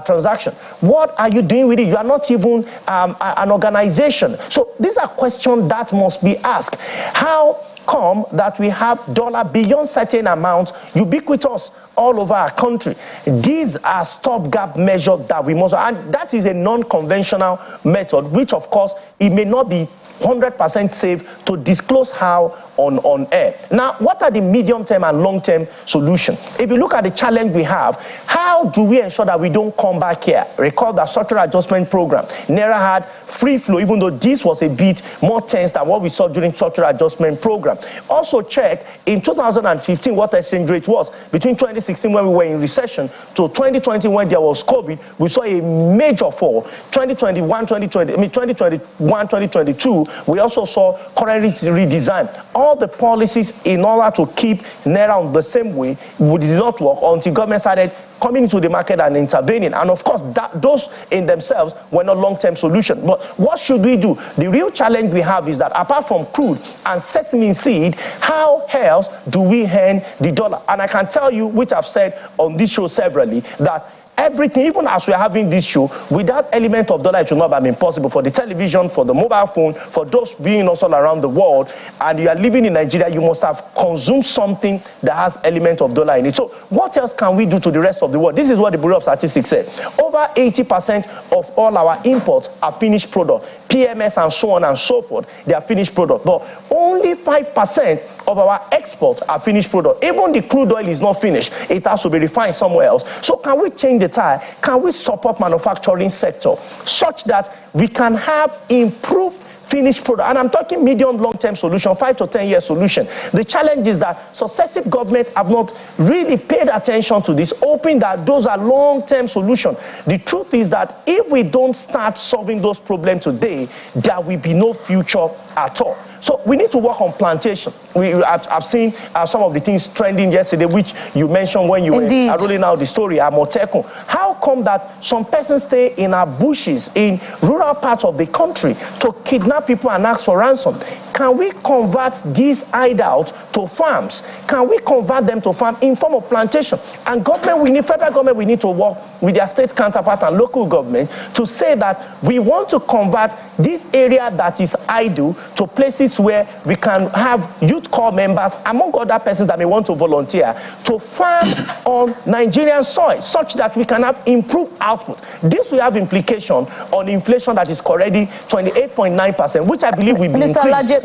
transaction. What are you doing with it? You are not even an organization. So these are questions that must be asked. How come that we have dollar beyond certain amounts ubiquitous all over our country? These are stopgap measures that we must, and that is a non-conventional method, which of course it may not be 100% safe to disclose how on air. Now, what are the medium-term and long-term solutions? If you look at the challenge we have, how do we ensure that we don't come back here? Recall the structural adjustment program. Naira had free flow, even though this was a bit more tense than what we saw during structural adjustment program. Also check in 2015 what the exchange rate was. Between 2016 when we were in recession to 2020 when there was COVID, we saw a major fall. 2022, we also saw currency redesign. All the policies in order to keep Naira on the same way did not work until government started coming into the market and intervening. And of course, those in themselves were not long-term solutions. But what should we do? The real challenge we have is that apart from crude and sesame seed, how else do we earn the dollar? And I can tell you, which I've said on this show severally, that everything, even as we are having this show, without element of dollar, it should not have been possible for the television, for the mobile phone, for those being also around the world. And you are living in Nigeria, you must have consumed something that has element of dollar in it. So what else can we do to the rest of the world? This is what the Bureau of Statistics said. Over 80% of all our imports are finished product. PMS and so on and so forth, they are finished product. But only 5% of our exports are finished product. Even the crude oil is not finished. It has to be refined somewhere else. So can we change the tide? Can we support manufacturing sector such that we can have improved finished product? And I'm talking medium, long-term solution, 5 to 10 year solution. The challenge is that successive governments have not really paid attention to this, hoping that those are long-term solutions. The truth is that if we don't start solving those problems today, there will be no future at all. So we need to work on plantation. I've seen some of the things trending yesterday, which you mentioned when you were rolling out the story at Motekun. How come that some persons stay in our bushes in rural parts of the country to kidnap people and ask for ransom? Can we convert these hideouts to farms? Can we convert them to farm in form of plantation? And government, federal government, we need to work with their state counterpart and local government to say that we want to convert this area that is idle to places where we can have youth corps members, among other persons that may want to volunteer, to farm on Nigerian soil, such that we can have improved output. This will have implication on inflation that is already 28.9%, which I believe will be increased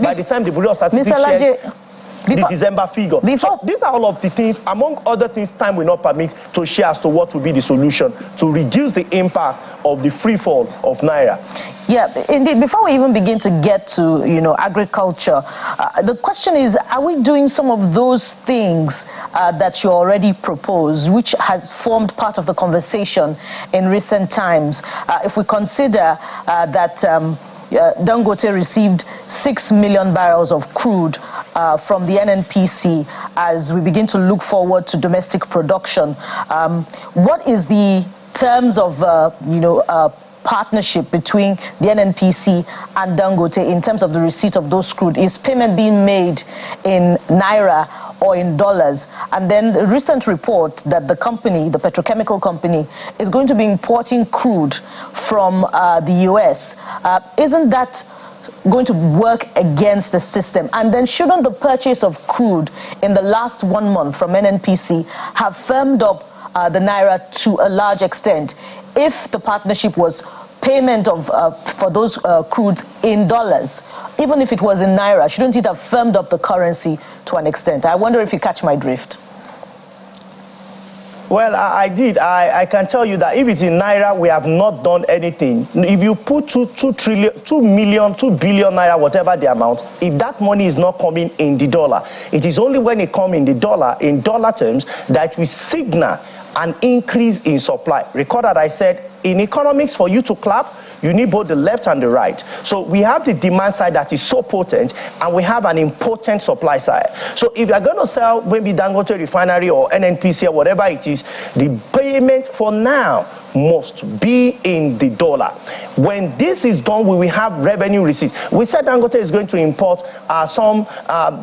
by the time the Bureau of Statistics shares the December figure. So these are all of the things, among other things, time will not permit to share as to what will be the solution to reduce the impact of the free fall of Naira. Yeah, indeed. Before we even begin to get to, agriculture, the question is, are we doing some of those things that you already proposed, which has formed part of the conversation in recent times? If we consider that Dangote received 6 million barrels of crude from the NNPC as we begin to look forward to domestic production, what is the terms of, partnership between the NNPC and Dangote in terms of the receipt of those crude? Is payment being made in Naira or in dollars? And then the recent report that the company, the petrochemical company, is going to be importing crude from the US. Isn't that going to work against the system? And then shouldn't the purchase of crude in the last 1 month from NNPC have firmed up the Naira to a large extent? If the partnership was payment of for those crudes in dollars, even if it was in Naira, shouldn't it have firmed up the currency to an extent? I wonder if you catch my drift. Well, I did. I can tell you that if it's in Naira, we have not done anything. If you put 2 billion Naira, whatever the amount, if that money is not coming in the dollar, it is only when it comes in the dollar, in dollar terms, that we signal an increase in supply. Recall that I said, in economics, for you to clap, you need both the left and the right. So we have the demand side that is so potent, and we have an important supply side. So if you're going to sell maybe Dangote Refinery or NNPC or whatever it is, the payment for now must be in the dollar. When this is done, we will have revenue receipt. We said Dangote is going to import some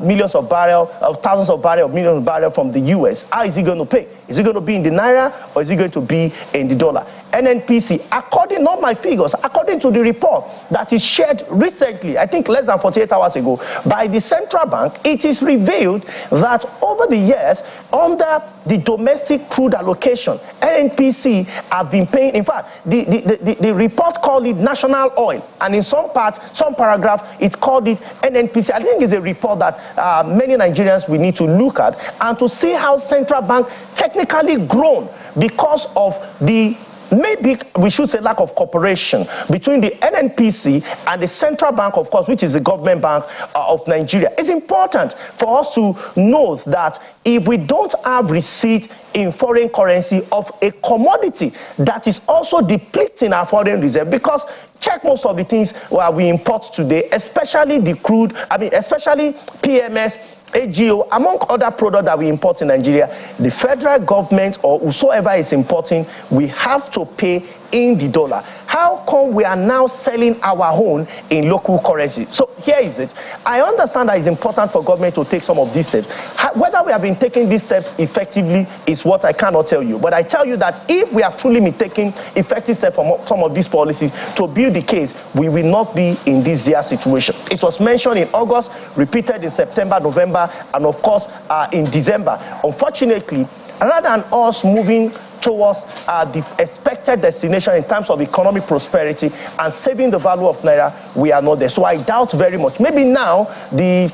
millions of barrels, thousands of barrels, millions of barrels from the US. How is he going to pay? Is it going to be in the Naira or is it going to be in the dollar? NNPC, according, not my figures, according to the report that is shared recently, I think less than 48 hours ago, by the central bank, it is revealed that over the years, under the domestic crude allocation, NNPC have been paying, in fact, the report called it national oil, and in some parts, some paragraph, it called it NNPC. I think it's a report that many Nigerians will need to look at and to see how central bank technically grown because of the, maybe we should say, lack of cooperation between the NNPC and the central bank, of course, which is the government bank of Nigeria. It's important for us to know that if we don't have receipt in foreign currency of a commodity that is also depleting our foreign reserve, because check most of the things we import today, especially the crude, especially PMS, AGO, among other products that we import in Nigeria, the federal government or whosoever is importing, we have to pay in the dollar. How come we are now selling our own in local currency? So here is it. I understand that it's important for government to take some of these steps. Whether we have been taking these steps effectively is what I cannot tell you. But I tell you that if we have truly been taking effective steps from some of these policies to build the case, we will not be in this dire situation. It was mentioned in August, repeated in September, November, and of course in December. Unfortunately, rather than us moving towards the expected destination in terms of economic prosperity and saving the value of Naira, we are not there. So I doubt very much. Maybe now the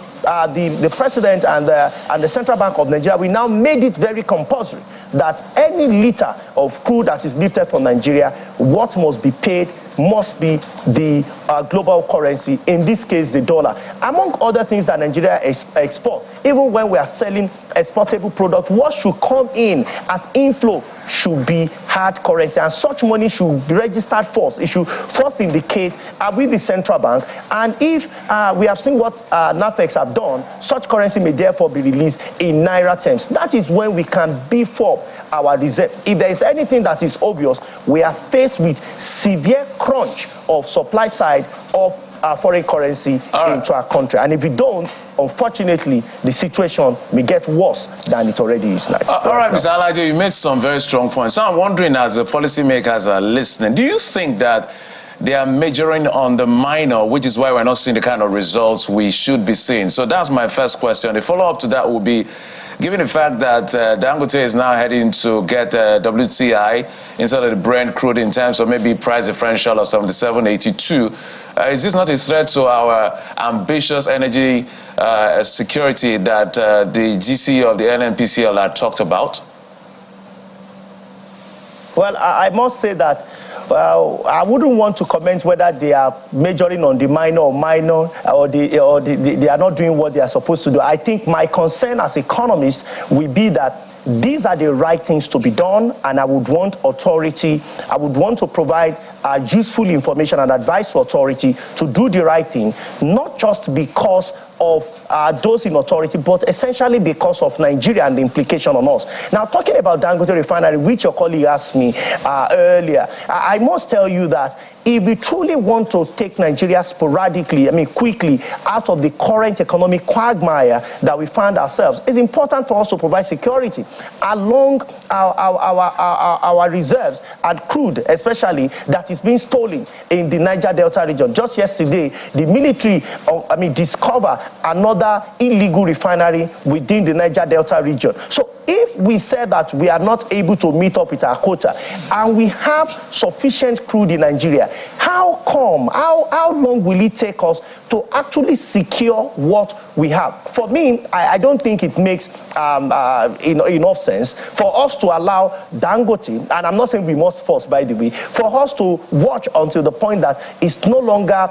president and the Central Bank of Nigeria, we now made it very compulsory that any liter of crude that is lifted from Nigeria, what must be paid must be the global currency, in this case the dollar. Among other things that Nigeria export, even when we are selling exportable products, what should come in as inflow should be hard currency, and such money should be registered first. It should first indicate with the central bank, and if we have seen what NAFEX have done, such currency may therefore be released in Naira terms. That is when we can beef up our reserve. If there is anything that is obvious, we are faced with severe crunch of supply side of foreign currency into our country, and if we don't, unfortunately, the situation may get worse than it already is now. All right, Mr. Alaje, you made some very strong points. So I'm wondering, as the policymakers are listening, do you think that they are majoring on the minor, which is why we're not seeing the kind of results we should be seeing? So that's my first question. The follow-up to that will be, given the fact that Dangote is now heading to get WTI instead of the Brent crude in terms of maybe price differential of 77.82, is this not a threat to our ambitious energy security that the GC of the NNPCL had talked about? Well, I must say that I wouldn't want to comment whether they are majoring on the minor or they are not doing what they are supposed to do. I think my concern as economist will be that these are the right things to be done, and I would want authority, I would want to provide useful information and advice to authority to do the right thing, not just because of those in authority, but essentially because of Nigeria and the implication on us. Now, talking about Dangote Refinery, which your colleague asked me earlier, I must tell you that if we truly want to take Nigeria sporadically, quickly, out of the current economic quagmire that we find ourselves, it's important for us to provide security along our reserves and crude, especially, that is being stolen in the Niger Delta region. Just yesterday, the military, discovered another illegal refinery within the Niger Delta region. So if we said that we are not able to meet up with our quota, and we have sufficient crude in Nigeria, how long will it take us to actually secure what we have? For me, I don't think it makes enough sense for us to allow Dangote, and I'm not saying we must force, by the way, for us to watch until the point that it's no longer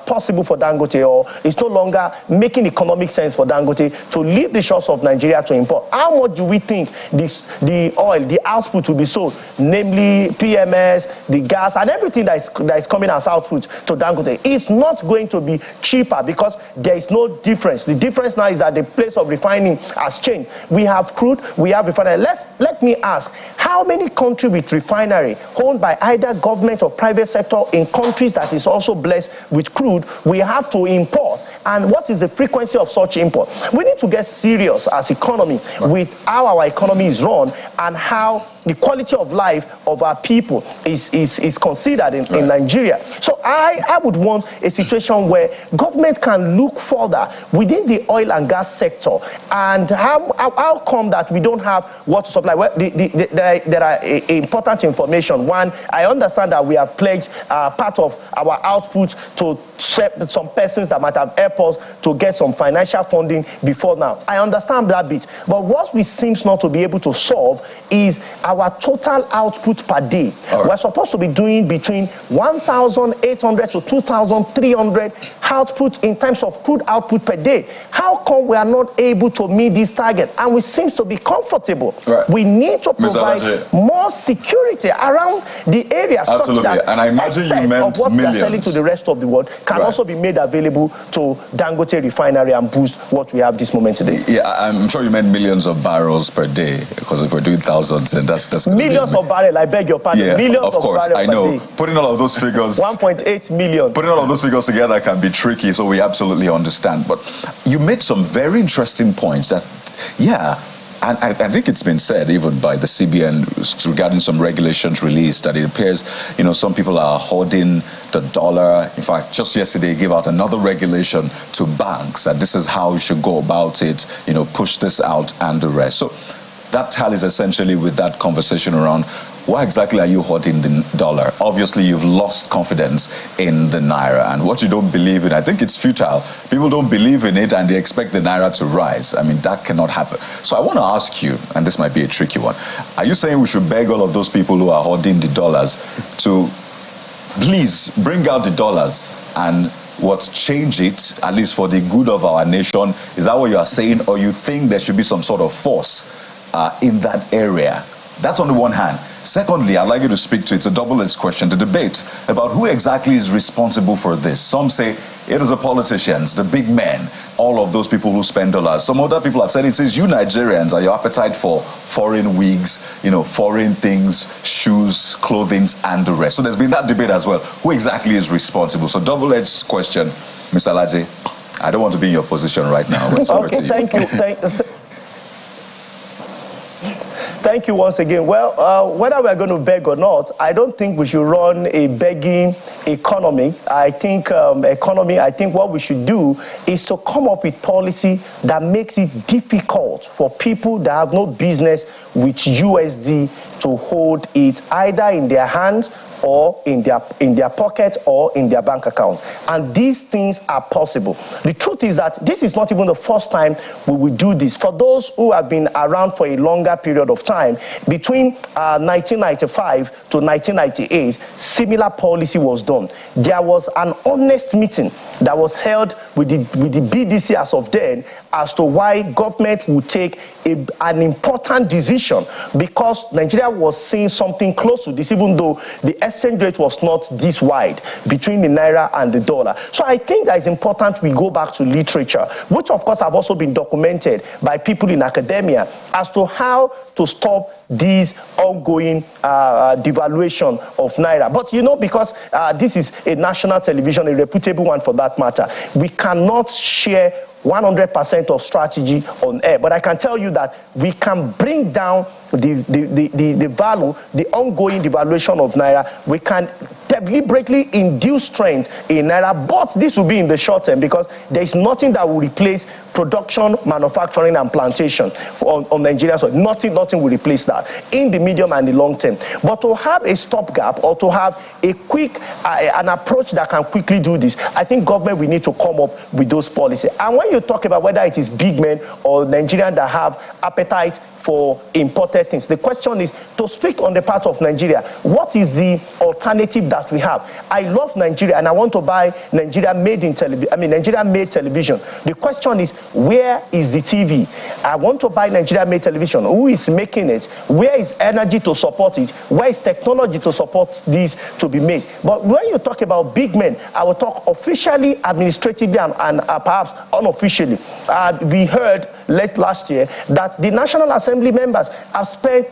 possible for Dangote, or it's no longer making economic sense for Dangote to leave the shores of Nigeria to import. How much do we think the oil, the output will be sold, namely PMS, the gas, and everything that is coming as output to Dangote? It's not going to be cheaper because there is no difference. The difference now is that the place of refining has changed. We have crude, we have refinery. Let me ask, how many countries with refinery owned by either government or private sector in countries that is also blessed with crude we have to import? and what is the frequency of such import. We need to get serious as economy with how our economy is run and how the quality of life of our people is considered in Nigeria. So I would want a situation where government can look further within the oil and gas sector, and how come that we don't have water supply? Well, there are important information. One, I understand that we have pledged part of our output to some persons that might have helped us to get some financial funding before now. I understand that bit. But what we seems not to be able to solve is our total output per day. We're supposed to be doing between 1,800 to 2,300 output in terms of crude output per day. How come we are not able to meet this target? And we seem to be comfortable. We need to provide more security around the area such that and I imagine you meant of what millions. we are selling to the rest of the world can also be made available to Dangote refinery and boost what we have this moment today. Yeah, I'm sure you meant millions of barrels per day, because if we're doing thousands, then that's millions of barrels. I beg your pardon. Yeah, millions of course, of barrels I know. per day. Putting all of those figures, 1.8 million. Putting all of those figures together can be tricky, so we absolutely understand. But you made some very interesting points that, and I think it's been said even by the CBN regarding some regulations released that it appears, some people are hoarding the dollar. In fact, just yesterday gave out another regulation to banks that this is how you should go about it, push this out and the rest. So that tallies essentially with that conversation around why exactly are you hoarding the dollar? Obviously, you've lost confidence in the Naira, and what you don't believe in, I think it's futile. People don't believe in it and they expect the Naira to rise. I mean, that cannot happen. So I want to ask you, and this might be a tricky one, are you saying we should beg all of those people who are hoarding the dollars to please bring out the dollars and change it, at least for the good of our nation? Is that what you are saying, or you think there should be some sort of force in that area? That's on the one hand. Secondly, I'd like you to speak to, it's a double-edged question, the debate about who exactly is responsible for this. Some say it is the politicians, the big men, all of those people who spend dollars. Some other people have said it says you Nigerians are your appetite for foreign wigs, foreign things, shoes, clothing, and the rest. So there's been that debate as well. Who exactly is responsible? So double-edged question, Mr. Laje. I don't want to be in your position right now. Okay, thank you. Thank you once again. Well, whether we're going to beg or not, I don't think we should run a begging economy. I think what we should do is to come up with policy that makes it difficult for people that have no business with USD to hold it either in their hands or in their pocket or in their bank account. And these things are possible. The truth is that this is not even the first time we will do this. For those who have been around for a longer period of time, between 1995 to 1998, similar policy was done. There was an honest meeting that was held with the BDC as of then as to why government would take an important decision, because Nigeria was seeing something close to this, even though the exchange rate was not this wide between the Naira and the dollar. So I think that it's important we go back to literature, which of course have also been documented by people in academia, as to how to stop this ongoing devaluation of Naira. But because this is a national television, a reputable one for that matter, we cannot share 100% of strategy on air. But I can tell you that we can bring down the value, the ongoing devaluation of Naira. We can deliberately induce strength in Naira, but this will be in the short term, because there is nothing that will replace production, manufacturing, and plantation on Nigeria. So nothing will replace that in the medium and the long term. But to have a stopgap or to have a quick an approach that can quickly do this, I think government will need to come up with those policies. And when you talk about whether it is big men or Nigerians that have appetite for imported things, the question is to speak on the part of Nigeria. What is the alternative that we have? I love Nigeria and I want to buy Nigeria-made television. The question is, where is the TV? I want to buy Nigeria-made television. Who is making it? Where is energy to support it? Where is technology to support this to be made? But when you talk about big men, I will talk officially, administratively, and perhaps unofficially. We heard late last year that the National Assembly members have spent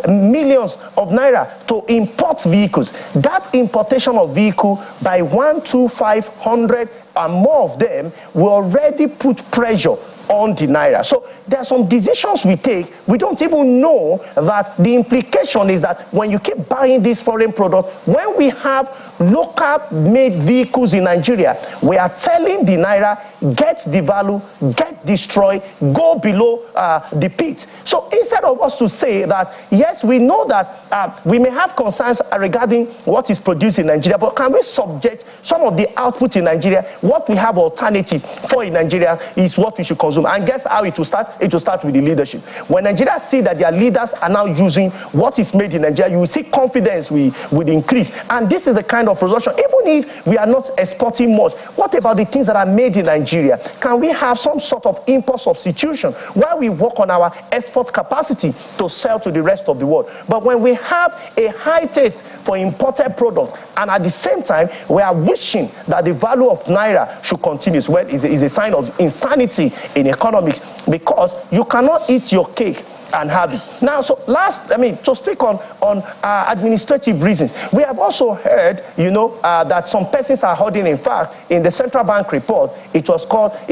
millions of Naira to import vehicles. That importation of vehicle by 12500 and more of them will already put pressure on the Naira. So there are some decisions we take, we don't even know that the implication is that when you keep buying these foreign products, when we have local made vehicles in Nigeria, we are telling the Naira, get devalue, get destroyed, go below the pit. So instead of us to say that, yes, we know that we may have concerns regarding what is produced in Nigeria, but can we subject some of the output in Nigeria, what we have alternative for in Nigeria is what we should consume. And guess how it will start? It will start with the leadership. When Nigeria see that their leaders are now using what is made in Nigeria, you will see confidence will increase. And this is the kind of production, even if we are not exporting much, what about the things that are made in Nigeria? Can we have some sort of import substitution while we work on our export capacity to sell to the rest of the world? But when we have a high taste for imported products, and at the same time, we are wishing that the value of Naira should continue, well, is a sign of insanity in economics, because you cannot eat your cake and have it. Now, so to speak on administrative reasons, we have also heard, that some persons are holding. In fact, in the central bank report, it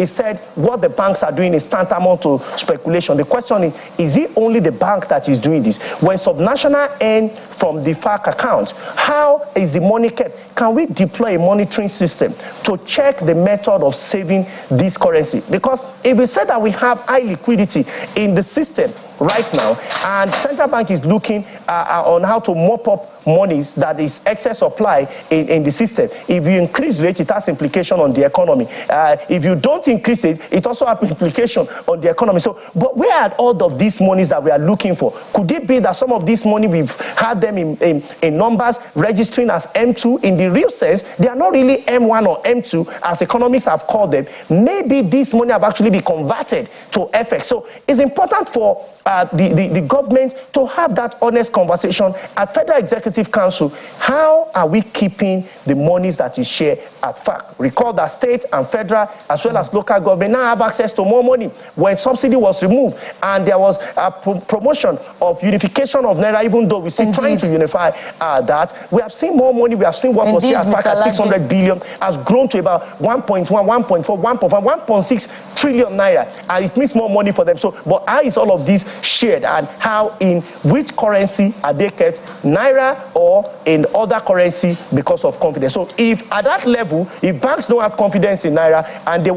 said what the banks are doing is tantamount to speculation. The question is it only the bank that is doing this? When subnational earn from the FARC account, how is the money kept? Can we deploy a monitoring system to check the method of saving this currency? Because if we say that we have high liquidity in the system right now, and central bank is looking on how to mop up monies that is excess supply in the system. If you increase rate, it has implication on the economy. If you don't increase it, it also has implication on the economy. So, but where are all of these monies that we are looking for? Could it be that some of these money, we've had them in numbers registering as M2? In the real sense, they are not really M1 or M2, as economists have called them. Maybe this money have actually been converted to FX. So it's important for the government to have that honest conversation at Federal Executive Council. How are we keeping the monies that is shared at FARC? Recall that state and federal as well as local government now have access to more money. When subsidy was removed and there was a promotion of unification of Naira, even though we're still trying to unify that, we have seen more money. We have seen what was here at FARC at 600 billion has grown to about 1.1, 1.4, 1.5, 1.6 trillion Naira. And it means more money for them. So, but how is all of this shared, and how, in which currency are they kept, Naira or in other currency, because of confidence? So if at that level, if banks don't have confidence in Naira and they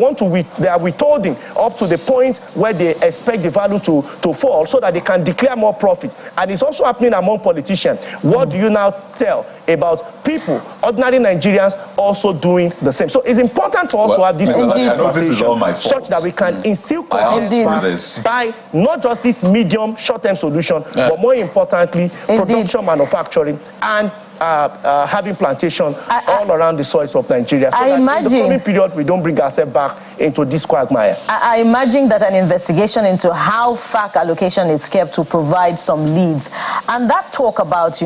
are withholding up to the point where they expect the value to fall so that they can declare more profit, and it's also happening among politicians, what do you now tell about people, ordinary Nigerians, also doing the same? So it's important for us to have this conversation such that we can instill confidence by not just this medium, short-term solution, but more importantly, production, manufacturing, and having plantation all around the soils of Nigeria. So that in the coming period, we don't bring ourselves back into this quagmire. I imagine that an investigation into how FARC allocation is kept will provide some leads. And that talk about,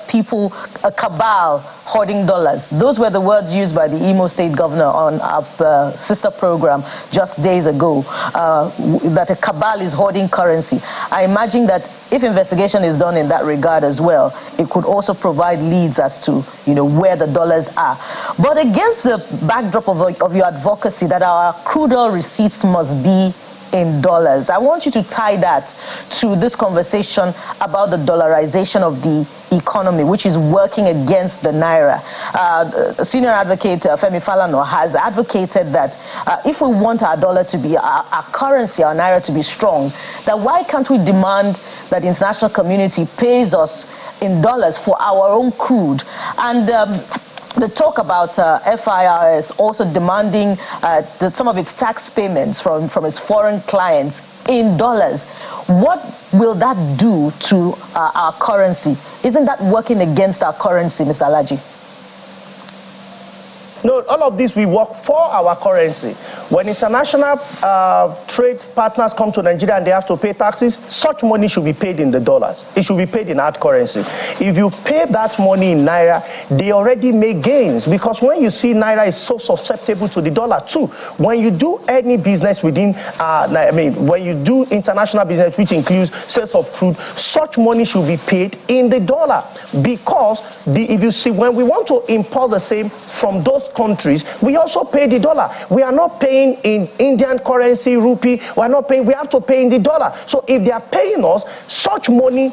people, a cabal hoarding dollars, those were the words used by the Imo State governor on our sister program just days ago, that a cabal is hoarding currency. I imagine that if investigation is done in that regard as well, it could also provide leads as to, where the dollars are. But against the backdrop of your advocacy that our crude oil receipts must be in dollars, I want you to tie that to this conversation about the dollarization of the economy, which is working against the Naira. Senior advocate Femi Falana has advocated that if we want our dollar to be, our currency, our Naira to be strong, that why can't we demand that the international community pays us in dollars for our own crude? And the talk about FIRS also demanding some of its tax payments from its foreign clients in dollars. What will that do to our currency? Isn't that working against our currency, Mr. Alaji? No, all of this, we work for our currency. When international trade partners come to Nigeria and they have to pay taxes, such money should be paid in the dollars. It should be paid in hard currency. If you pay that money in Naira, they already make gains, because when you see Naira is so susceptible to the dollar too. When you do any business within, when you do international business, which includes sales of crude, such money should be paid in the dollar, because if you see, when we want to import the same from those countries, we also pay the dollar. We are not paying in Indian currency, rupee. We are not paying. We have to pay in the dollar. So if they are paying us, such money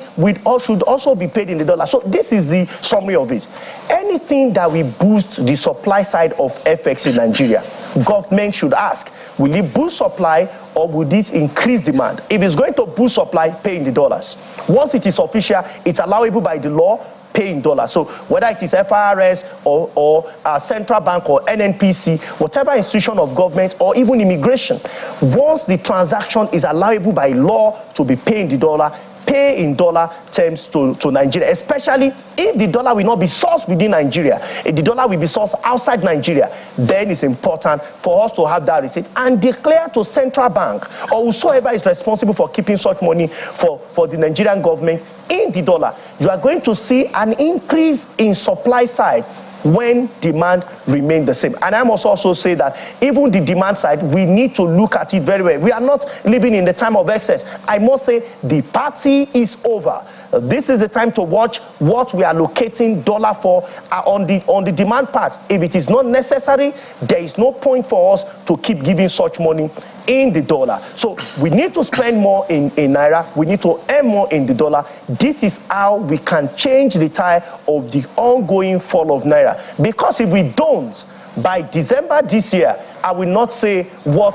should also be paid in the dollar. So this is the summary of it. Anything that will boost the supply side of FX in Nigeria, government should ask, will it boost supply or will this increase demand? If it's going to boost supply, pay in the dollars. Once it is official, it's allowable by the law, pay in dollars. So whether it is FRS or Central Bank or NNPC, whatever institution of government or even immigration, once the transaction is allowable by law to be paid in the dollar, pay in dollar terms to Nigeria, especially if the dollar will not be sourced within Nigeria. If the dollar will be sourced outside Nigeria, then it's important for us to have that receipt and declare to Central Bank or whosoever is responsible for keeping such money for the Nigerian government in the dollar. You are going to see an increase in supply side when demand remains the same. And I must also say that even the demand side, we need to look at it very well. We are not living in the time of excess. I must say the party is over. This is the time to watch what we are allocating dollar for on the demand part. If it is not necessary, there is no point for us to keep giving such money in the dollar. So we need to spend more in Naira. We need to earn more in the dollar. This is how we can change the tide of the ongoing fall of Naira. Because if we don't, by December this year, I will not say what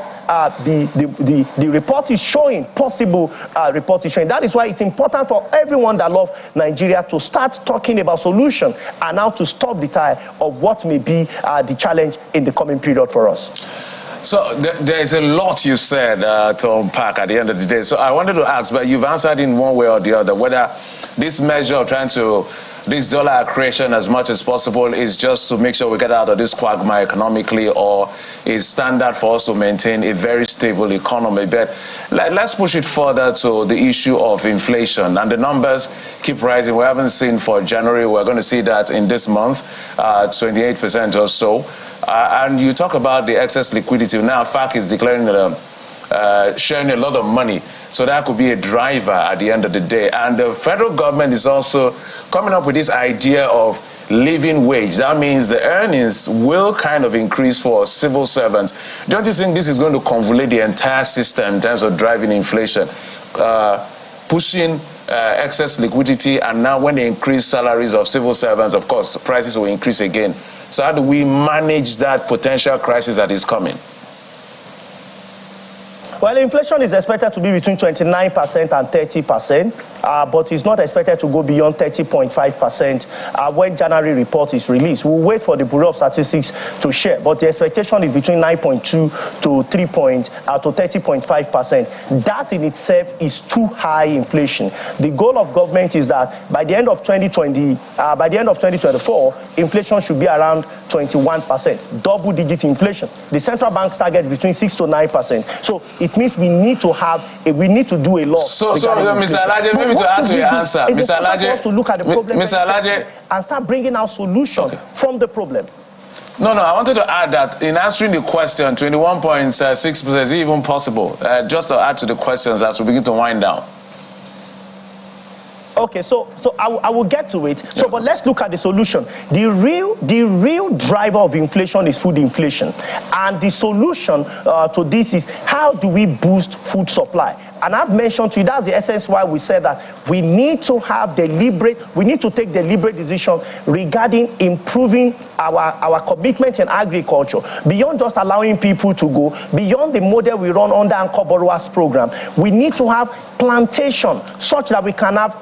the report is showing, possible report is showing. That is why it's important for everyone that loves Nigeria to start talking about solution and how to stop the tide of what may be the challenge in the coming period for us. So there's a lot you said to unpack at the end of the day. So I wanted to ask, but you've answered in one way or the other, whether this measure of trying to this dollar accretion as much as possible is just to make sure we get out of this quagmire economically, or is standard for us to maintain a very stable economy. But let's push it further to the issue of inflation. And the numbers keep rising. We haven't seen for January. We're going to see that in this month, 28% or so. And you talk about the excess liquidity. Now, FAC is declaring sharing a lot of money. So that could be a driver at the end of the day. And the federal government is also coming up with this idea of living wage. That means the earnings will kind of increase for civil servants. Don't you think this is going to convolute the entire system in terms of driving inflation, pushing excess liquidity, and now when they increase salaries of civil servants, of course, prices will increase again. So how do we manage that potential crisis that is coming? Well, inflation is expected to be between 29% and 30%, but it's not expected to go beyond 30.5% when January report is released. We'll wait for the Bureau of Statistics to share, but the expectation is between 9.2 to 30.5%. That in itself is too high inflation. The goal of government is that by the end of 2024, inflation should be around 21%, double-digit inflation. The central bank's target is between 6 to 9%. So it means we need to do a lot. So Mr. Alaje, maybe to add to your answer, Mr. Alaje, to look at the problem, Mr. Alaje, and start bringing out solutions from the problem. No, I wanted to add that in answering the question, 21.6%, is it even possible? Just to add to the questions as we begin to wind down. Okay, so I will get to it. So, but let's look at the solution. The real driver of inflation is food inflation, and the solution to this is how do we boost food supply? And I've mentioned to you, that's the essence why we said that we need to take deliberate decision regarding improving our commitment in agriculture, beyond just allowing people to go, beyond the model we run under Anchor Borrowers program. We need to have plantation such that we can have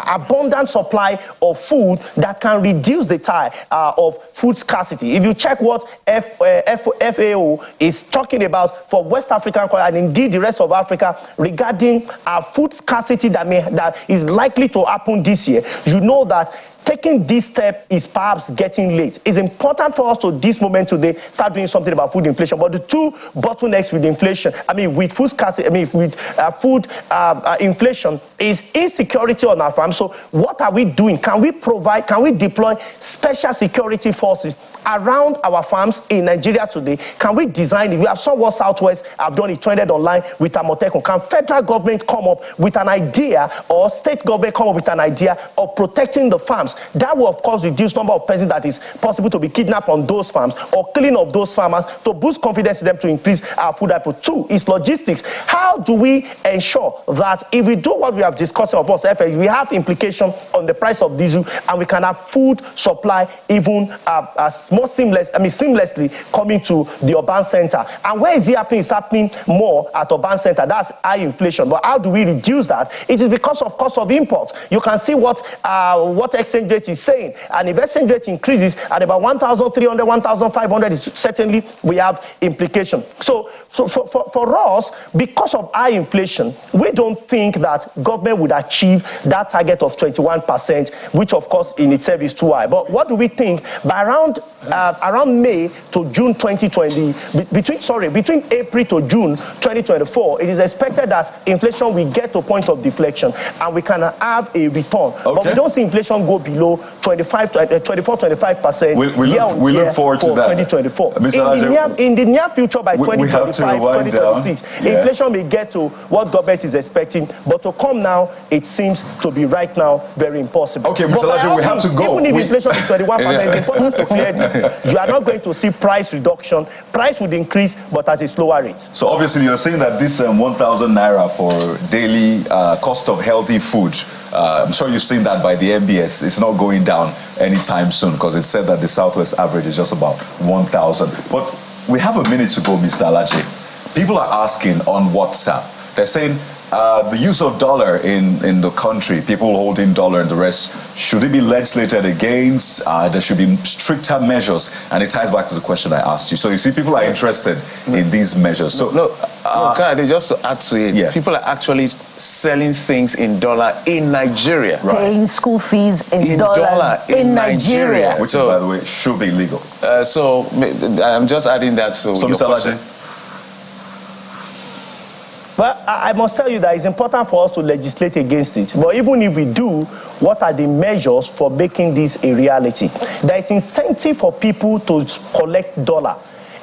abundant supply of food that can reduce the tide of food scarcity. If you check what FAO is talking about for West African and indeed the rest of Africa regarding food scarcity that is likely to happen this year, you know that taking this step is perhaps getting late. It's important for us to this moment today start doing something about food inflation. But the two bottlenecks with inflation, with food scarcity, with food inflation, is insecurity on our farms. So what are we doing? Can we deploy special security forces around our farms in Nigeria today? Can we design it? We have some what Southwest have done it, trended online with Amotekun. Can federal government come up with an idea, or state government come up with an idea of protecting the farms? That will, of course, reduce number of persons that is possible to be kidnapped on those farms, or killing of those farmers, to boost confidence in them, to increase our food output. Two is logistics. How do we ensure that if we do what we have discussed of us, we have implication on the price of diesel, and we can have food supply even more seamlessly coming to the urban center? And where is it happening? It's happening more at urban center. That's high inflation. But how do we reduce that? It is because of cost of imports. You can see what exchange rate is saying. And if exchange rate increases at about 1,300, 1,500, certainly we have implication. So for us, because of high inflation, we don't think that government would achieve that target of 21%, which of course in itself is too high. But what do we think? By around May to June 2020, between April to June 2024, it is expected that inflation will get to a point of deflection and we can have a return. Okay. But we don't see inflation go below 24-25%. We look forward to that. 2024. In the near future, by 2025, 2026, inflation may get to what government is expecting, but to come now, it seems to be right now very impossible. Okay, Mr. Laje, we have to go. Even if inflation is 21%, it's important to clear this. You are not going to see price reduction. Price would increase, but at a slower rate. So obviously, you're saying that this 1,000 naira for daily cost of healthy food, I'm sure you've seen that by the MBS. It's not going down anytime soon, because it said that the Southwest average is just about 1,000. But we have a minute to go, Mr. Laje. People are asking on WhatsApp. They're saying the use of dollar in the country, people holding dollar and the rest, should it be legislated against? There should be stricter measures. And it ties back to the question I asked you. So you see, people are interested in these measures. So just to add to it, people are actually selling things in dollar in Nigeria. Right. Paying school fees in dollars in Nigeria. Which, by the way, should be legal. So I'm just adding that to your question. Well, I must tell you that it's important for us to legislate against it. But even if we do, what are the measures for making this a reality? There is incentive for people to collect dollar.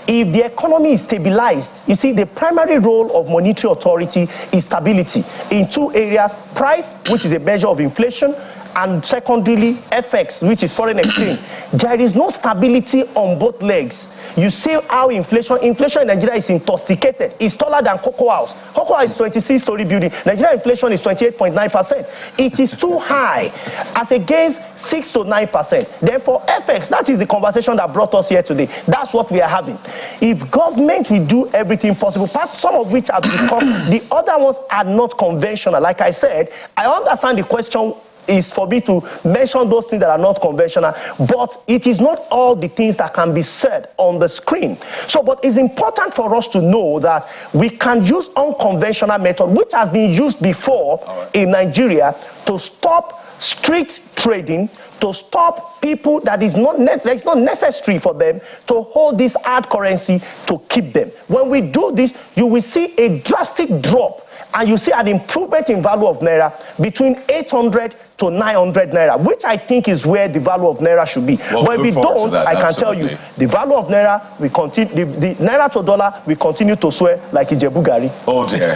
If the economy is stabilized, you see, the primary role of monetary authority is stability in two areas: price, which is a measure of inflation, and secondarily, FX, which is foreign exchange. There is no stability on both legs. You see how inflation in Nigeria is intoxicated. It's taller than Cocoa House. Cocoa House is 26-story building. Nigeria inflation is 28.9%. It is too high, as against 6 to 9%. Therefore, FX, that is the conversation that brought us here today. That's what we are having. If government will do everything possible, some of which I've discussed, the other ones are not conventional. Like I said, I understand the question is for me to mention those things that are not conventional, but it is not all the things that can be said on the screen. So, but it's important for us to know that we can use unconventional method, which has been used before in Nigeria, to stop street trading, to stop people that it's not necessary for them to hold this hard currency, to keep them. When we do this, you will see a drastic drop, and you see an improvement in value of Naira between 800 to 900 Naira, which I think is where the value of Naira should be. Well, but if we don't, I can tell you, the value of Naira will continue, the Naira to dollar will continue to swear like Ijebu Gari. Oh dear.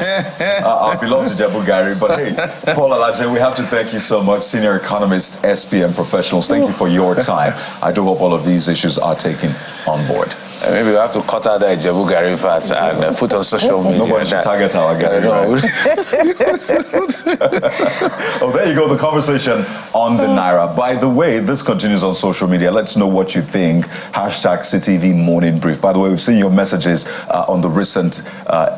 I belong to Ijebu Gari, but hey, Paul Alaje, we have to thank you so much, senior economist, SPM professionals. Thank you for your time. I do hope all of these issues are taken on board. Maybe we have to cut out the Ijebu Gari part and put on social media. Nobody should target our Gari, right? Oh, there you go, the conversation on the Naira. By the way, this continues on social media. Let's know what you think. Hashtag CTV Morning Brief. By the way, we've seen your messages on the recent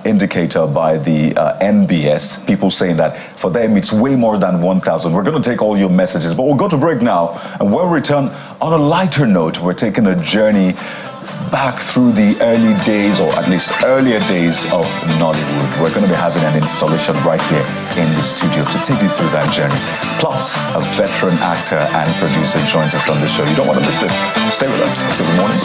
indicator by the NBS. People saying that for them it's way more than 1,000. We're going to take all your messages, but we'll go to break now. And when we return, on a lighter note, we're taking a journey back through the early days, or at least earlier days of Nollywood. We're going to be having an installation right here in the studio to take you through that journey. Plus, a veteran actor and producer joins us on the show. You don't want to miss this. Stay with us. See you in the morning.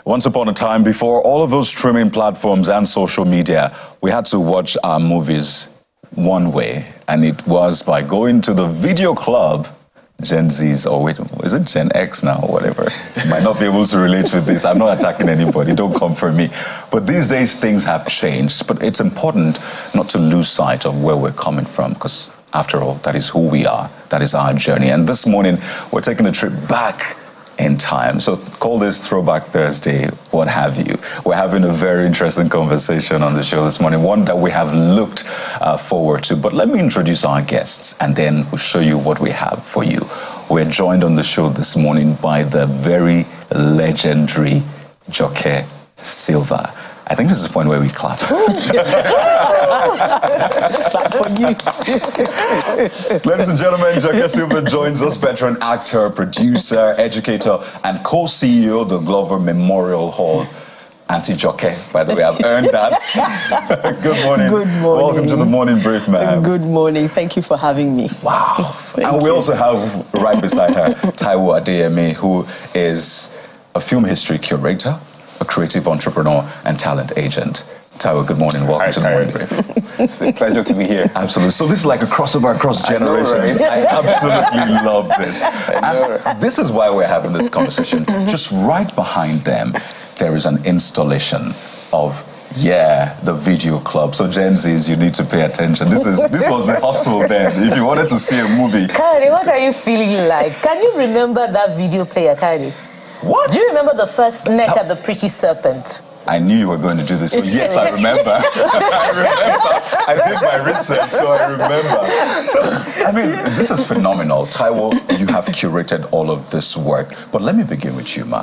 Once upon a time, before all of those streaming platforms and social media, we had to watch our movies one way, and it was by going to the video club. Gen Zs, or wait, is it Gen X now, or whatever? You might not be able to relate with this. I'm not attacking anybody, don't come for me. But these days, things have changed. But it's important not to lose sight of where we're coming from, because after all, that is who we are. That is our journey. And this morning, we're taking a trip back in time. So call this Throwback Thursday, what have you. We're having a very interesting conversation on the show this morning, one that we have looked forward to. But let me introduce our guests, and then we'll show you what we have for you. We're joined on the show this morning by the very legendary Joke Silva. I think this is the point where we clap. Clap for you. Ladies and gentlemen, Joke Silva joins us, veteran actor, producer, educator, and co-CEO of the Glover Memorial Hall. Auntie Joke, by the way, I've earned that. Good morning. Good morning. Welcome to the Morning Brief, ma'am. Good morning. Thank you for having me. Wow. And we also have right beside her, Taiwo Adeyemi, who is a film history curator, a creative entrepreneur, and talent agent. Taiwo, good morning. Welcome to the Morning Brief. It's a pleasure to be here. Absolutely. So this is like a crossover across generations. I absolutely love this. And this is why we're having this conversation. Just right behind them, there is an installation of the video club. So Gen Zs, you need to pay attention. This was the hustle then. If you wanted to see a movie. Kari, what are you feeling like? Can you remember that video player, Kari? What? Do you remember the first neck at the Pretty Serpent? I knew you were going to do this. So yes, I remember. I did my research, so I remember. So, I mean, this is phenomenal. Taiwo, you have curated all of this work. But let me begin with you, Ma.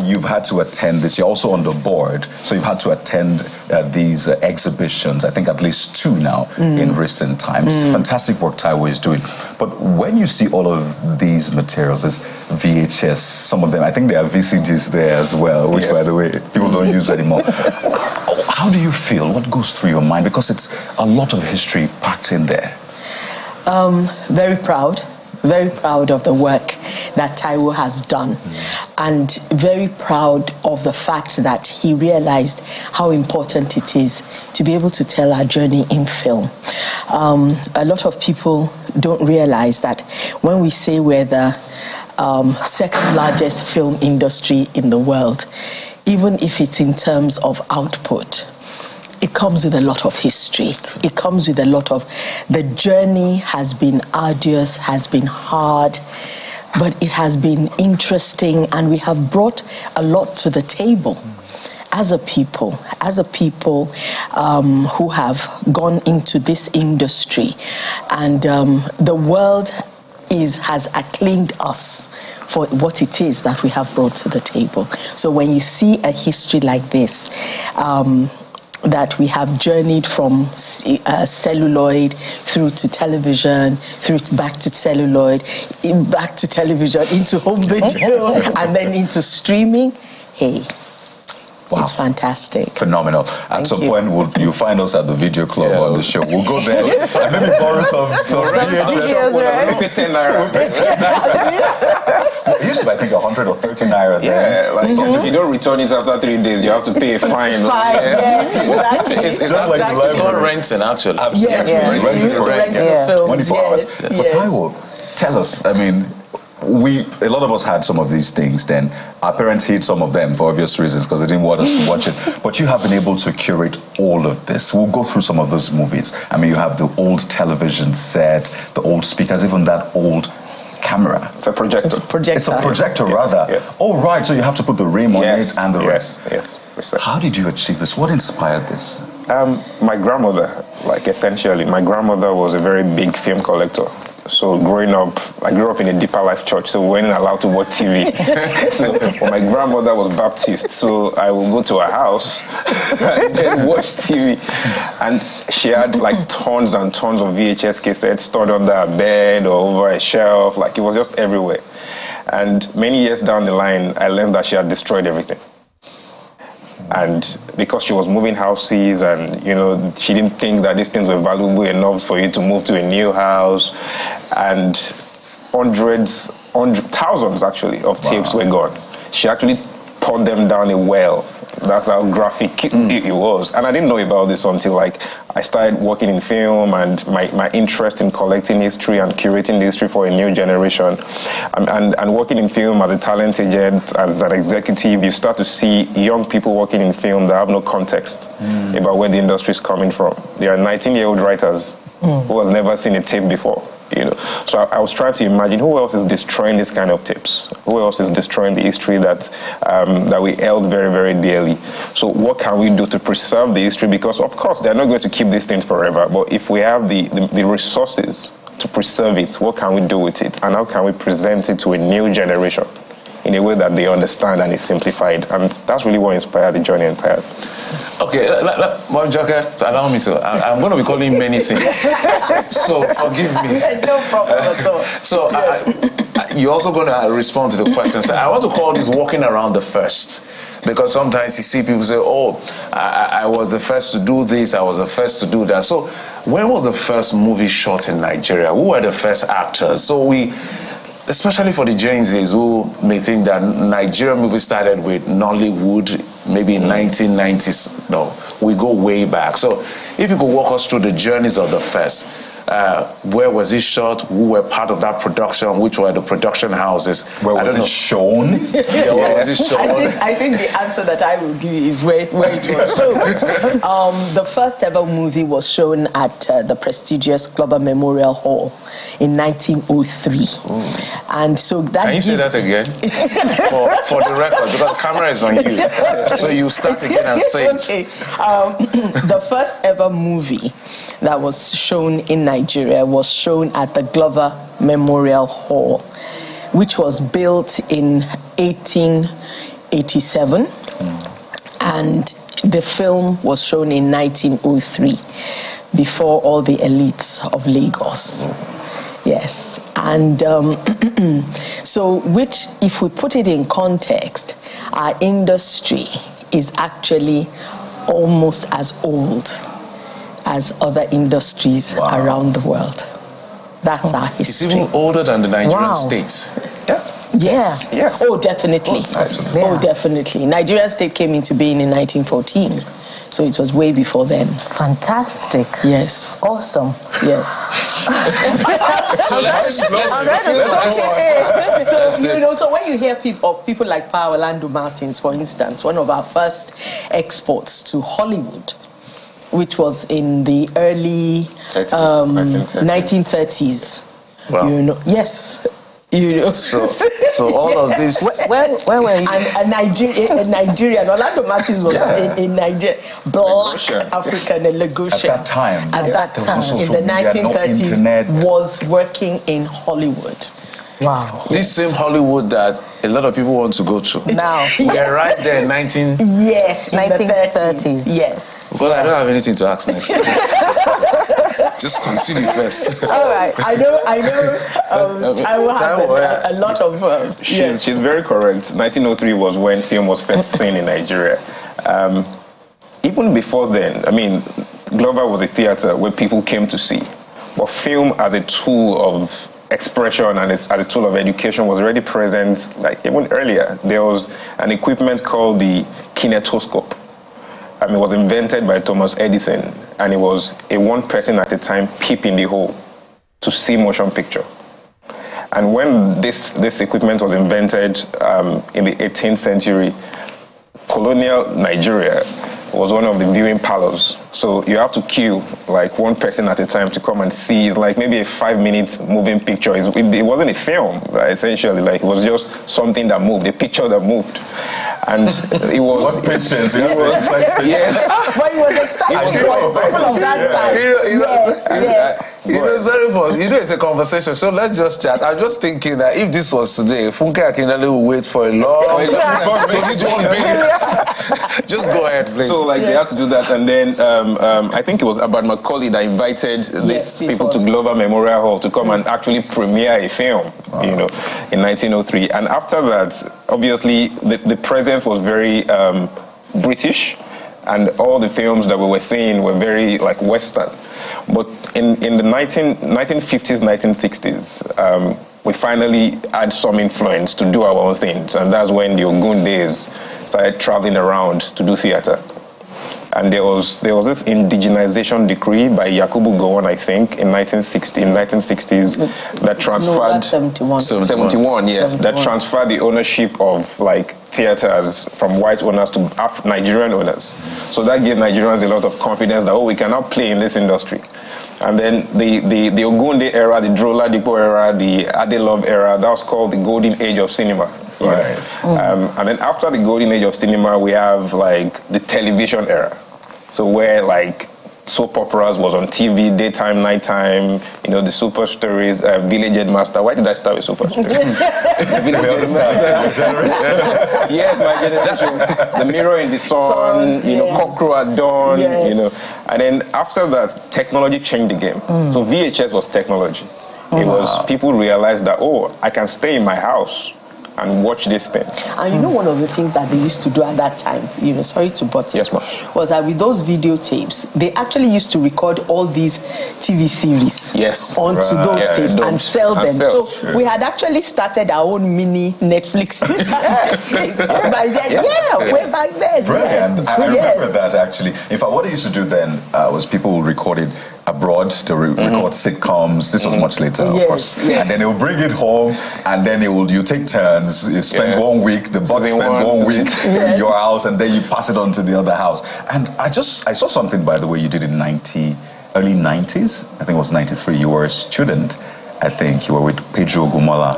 You've had to attend this. You're also on the board. So you've had to attend these exhibitions, I think at least 2 now in recent times. Fantastic work Taiwo is doing. But when you see all of these materials, this VHS, some of them, I think there are VCDs there as well, which, by the way, people don't use anymore. How do you feel? What goes through your mind? Because it's a lot of history packed in there. Very proud of the work that Taiwo has done, and very proud of the fact that he realized how important it is to be able to tell our journey in film. A lot of people don't realize that when we say we're the second largest film industry in the world, even if it's in terms of output, it comes with a lot of history. It comes with a lot of, the journey has been arduous, has been hard, but it has been interesting, and we have brought a lot to the table as a people who have gone into this industry, and the world has acclaimed us for what it is that we have brought to the table. So when you see a history like this, that we have journeyed from celluloid through to television, back to celluloid, back to television, into home video, and then into streaming, hey. Wow. It's fantastic. Phenomenal. At some point, you'll find us at the video club on the show. We'll go there and maybe borrow some videos. We'll 10 Naira. It used to be, I think, 130 Naira. Yeah, like if you don't return it after 3 days, you have to pay a fine. Yes, exactly. It's just like it's not renting, actually. Absolutely. Yes, renting 24 hours. But Taiwo, tell us, I mean, a lot of us had some of these things then. Our parents hid some of them for obvious reasons because they didn't want us to watch it. But you have been able to curate all of this. We'll go through some of those movies. I mean, you have the old television set, the old speakers, even that old camera? It's a projector. It's a projector, rather. Yes. Oh, right. So you have to put the rim on it and the rest. Yes. How did you achieve this? What inspired this? My grandmother, essentially, my grandmother was a very big film collector. So growing up, I grew up in a Deeper Life church, so we weren't allowed to watch TV. So my grandmother was Baptist, so I would go to her house and then watch TV. And she had tons and tons of VHS cassettes stored under her bed or over a shelf, it was just everywhere. And many years down the line, I learned that she had destroyed everything. And because she was moving houses and, she didn't think that these things were valuable enough for you to move to a new house. And thousands actually of tapes were gone. She actually poured them down a well. That's how graphic it was. And I didn't know about this until I started working in film, and my interest in collecting history and curating the history for a new generation. And working in film as a talent agent, as an executive, you start to see young people working in film that have no context about where the industry is coming from. They are 19-year-old writers who has never seen a tape before. So I was trying to imagine who else is destroying this kind of tapes. Who else is destroying the history that we held very, very dearly? So what can we do to preserve the history? Because of course they're not going to keep these things forever. But if we have the resources to preserve it, what can we do with it? And how can we present it to a new generation in a way that they understand and is simplified? And that's really what inspired the journey entirely. Okay, Mom Joker, allow me to. I'm going to be calling many things, so forgive me. No problem at all. So you're also going to respond to the questions. I want to call this walking around the first, because sometimes you see people say, "Oh, I was the first to do this. I was the first to do that." So when was the first movie shot in Nigeria? Who were the first actors? So especially for the Gen Zs who may think that Nigerian movies started with Nollywood maybe in 1990s. No, we go way back. So if you could walk us through the journeys of the first, where was it shot? Who were part of that production? Which were the production houses? Where was it shown? Yeah, where was it shown? I think the answer that I will give is where it was shown. The first ever movie was shown at the prestigious Glover Memorial Hall in 1903. And so that Can you say that again? for the record, because the camera is on you. So you start again and say it. Okay. The first ever movie that was shown in Nigeria was shown at the Glover Memorial Hall, which was built in 1887, and the film was shown in 1903, before all the elites of Lagos. Yes, and so if we put it in context, our industry is actually almost as old as other industries around the world. That's our history. It's even older than the Nigerian states. Yes. Yeah. Oh, definitely. Absolutely. Oh, definitely. Nigerian state came into being in 1914. So it was way before then. Fantastic. Yes. Awesome. Yes. So let's So when you hear of people like Pa Orlando Martins, for instance, one of our first exports to Hollywood, which was in the early 1930s. Wow. Yes. So all of this. Where were you? And Nigerian. Orlando Martins was in Nigeria. Black African in Lagos. At that time. At that time, in the 1930s, was working in Hollywood. Wow. This same Hollywood that a lot of people want to go to. Now. We're right there in 1930s. Yes. Well, I don't have anything to ask next. Just continue first. All right. I know. Taiwo has a lot of. She's very correct. 1903 was when film was first seen in Nigeria. Even before then, Glover was a theater where people came to see. But film as a tool of expression and as a tool of education was already present even earlier. There was an equipment called the kinetoscope. It was invented by Thomas Edison, and it was a one person at a time peep in the hole to see motion picture. And when this equipment was invented in the 18th century, colonial Nigeria was one of the viewing parlors So you have to queue like one person at a time to come and see. It's like maybe a 5-minute moving picture. It wasn't a film, essentially. Like it was just something that moved, a picture that moved. And it was... What patience? Yes. But it was exciting for people of that time. Yes. You know, sorry for it's a conversation, so let's just chat. I'm just thinking that if this was today, Funke Akindele will wait for a long time to reach 1 billion. Just go ahead, please. So, like, they had to do that, and then I think it was Abad Macaulay that invited these people to Glover Memorial Hall to come and actually premiere a film, you know, in 1903. And after that, obviously, the presence was very British, and all the films that we were seeing were very, like, Western. But in the 1950s, 1960s, we finally had some influence to do our own things, and that's when the Ogun days started traveling around to do theater. And there was this indigenization decree by Yakubu Gowon, I think, in 1960s, that transferred... No, 71. 71, yes. 71. That transferred the ownership of, like, theaters from white owners to Nigerian owners. So that gave Nigerians a lot of confidence that, we can now play in this industry. And then the Ogunde era, the Drola Dipo era, the Adelove era, that was called the golden age of cinema. Right. And then after the golden age of cinema, we have like the television era. So where like soap operas was on TV, daytime, nighttime, you know, the super stories, Village Headmaster. Why did I start with super stories? Yes, my generation. The Mirror in the Sun, you know, Cockroach at Dawn, you know. And then after that, technology changed the game. So VHS was technology. It was, people realized that, I can stay in my house and watch this thing. And you know, one of the things that they used to do at that time, you know, sorry to butt in, was that with those videotapes, they actually used to record all these TV series onto those tapes and sell them. So we had actually started our own mini Netflix. By then, way back then. Brilliant. I remember that actually. In fact, what they used to do then was people recorded abroad, they record sitcoms. This was much later, of course. And then they will bring it home, and then you take turns. You spend 1 week, the boss spends 1 week in your house, and then you pass it on to the other house. And I saw something, by the way, you did in early 90s. I think it was 93. You were a student. I think you were with Pedro Gumola.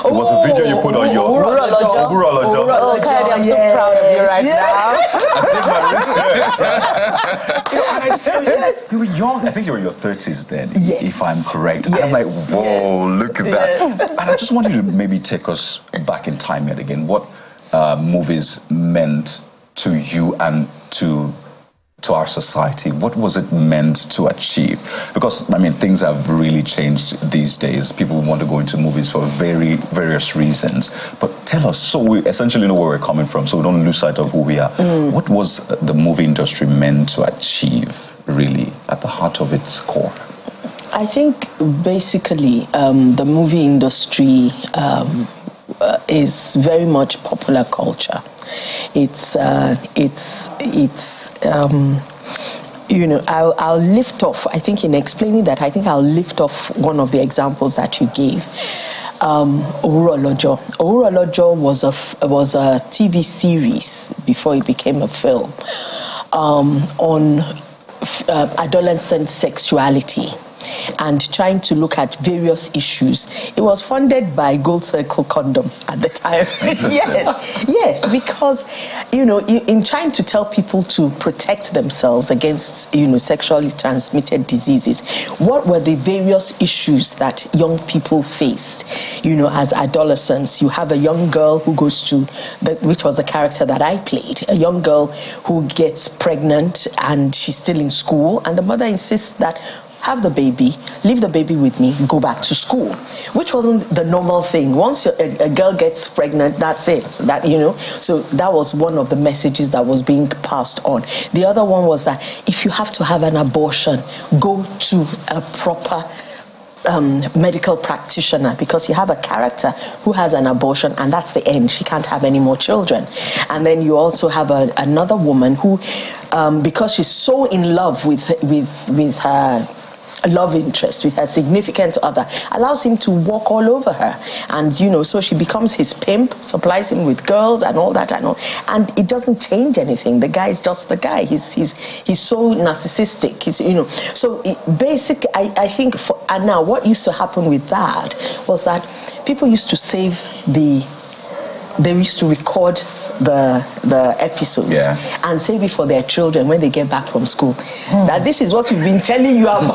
It was a video you put on your... Oh, Kennedy, I'm so proud of you right now. You know, and I saw you were young. I think you were in your 30s then, if I'm correct. And I'm like, whoa, look at that. And I just wanted to maybe take us back in time yet again. What movies meant to you and to our society? What was it meant to achieve? Because, I mean, things have really changed these days. People want to go into movies for various reasons. But tell us, so we essentially know where we're coming from, so we don't lose sight of who we are. What was the movie industry meant to achieve, really, at the heart of its core? I think, basically, the movie industry is very much popular culture. It's you know, I'll lift off, I think in explaining that, I'll lift off one of the examples that you gave. Owuro Olojo. Owuro Olojo was a TV series before it became a film on adolescent sexuality and trying to look at various issues. It was funded by Gold Circle Condom at the time. yes, because, you know, in trying to tell people to protect themselves against, you know, sexually transmitted diseases, what were the various issues that young people faced, you know, as adolescents? You have a young girl who goes to, which was the character that I played, a young girl who gets pregnant and she's still in school, and the mother insists that have the baby, leave the baby with me, go back to school, which wasn't the normal thing. Once a girl gets pregnant, that's it. That, you know, so that was one of the messages that was being passed on. The other one was that if you have to have an abortion, go to a proper medical practitioner, because you have a character who has an abortion and that's the end. She can't have any more children. And then you also have another woman who, because she's so in love with her love interest, with her significant other, allows him to walk all over her. And, you know, so she becomes his pimp, supplies him with girls and all that and all. And it doesn't change anything. The guy is just the guy. He's so narcissistic. He's, you know, so basically, I think, and now what used to happen with that was that people used to save they used to record the episodes and save it for their children when they get back from school. That this is what we've been telling you about.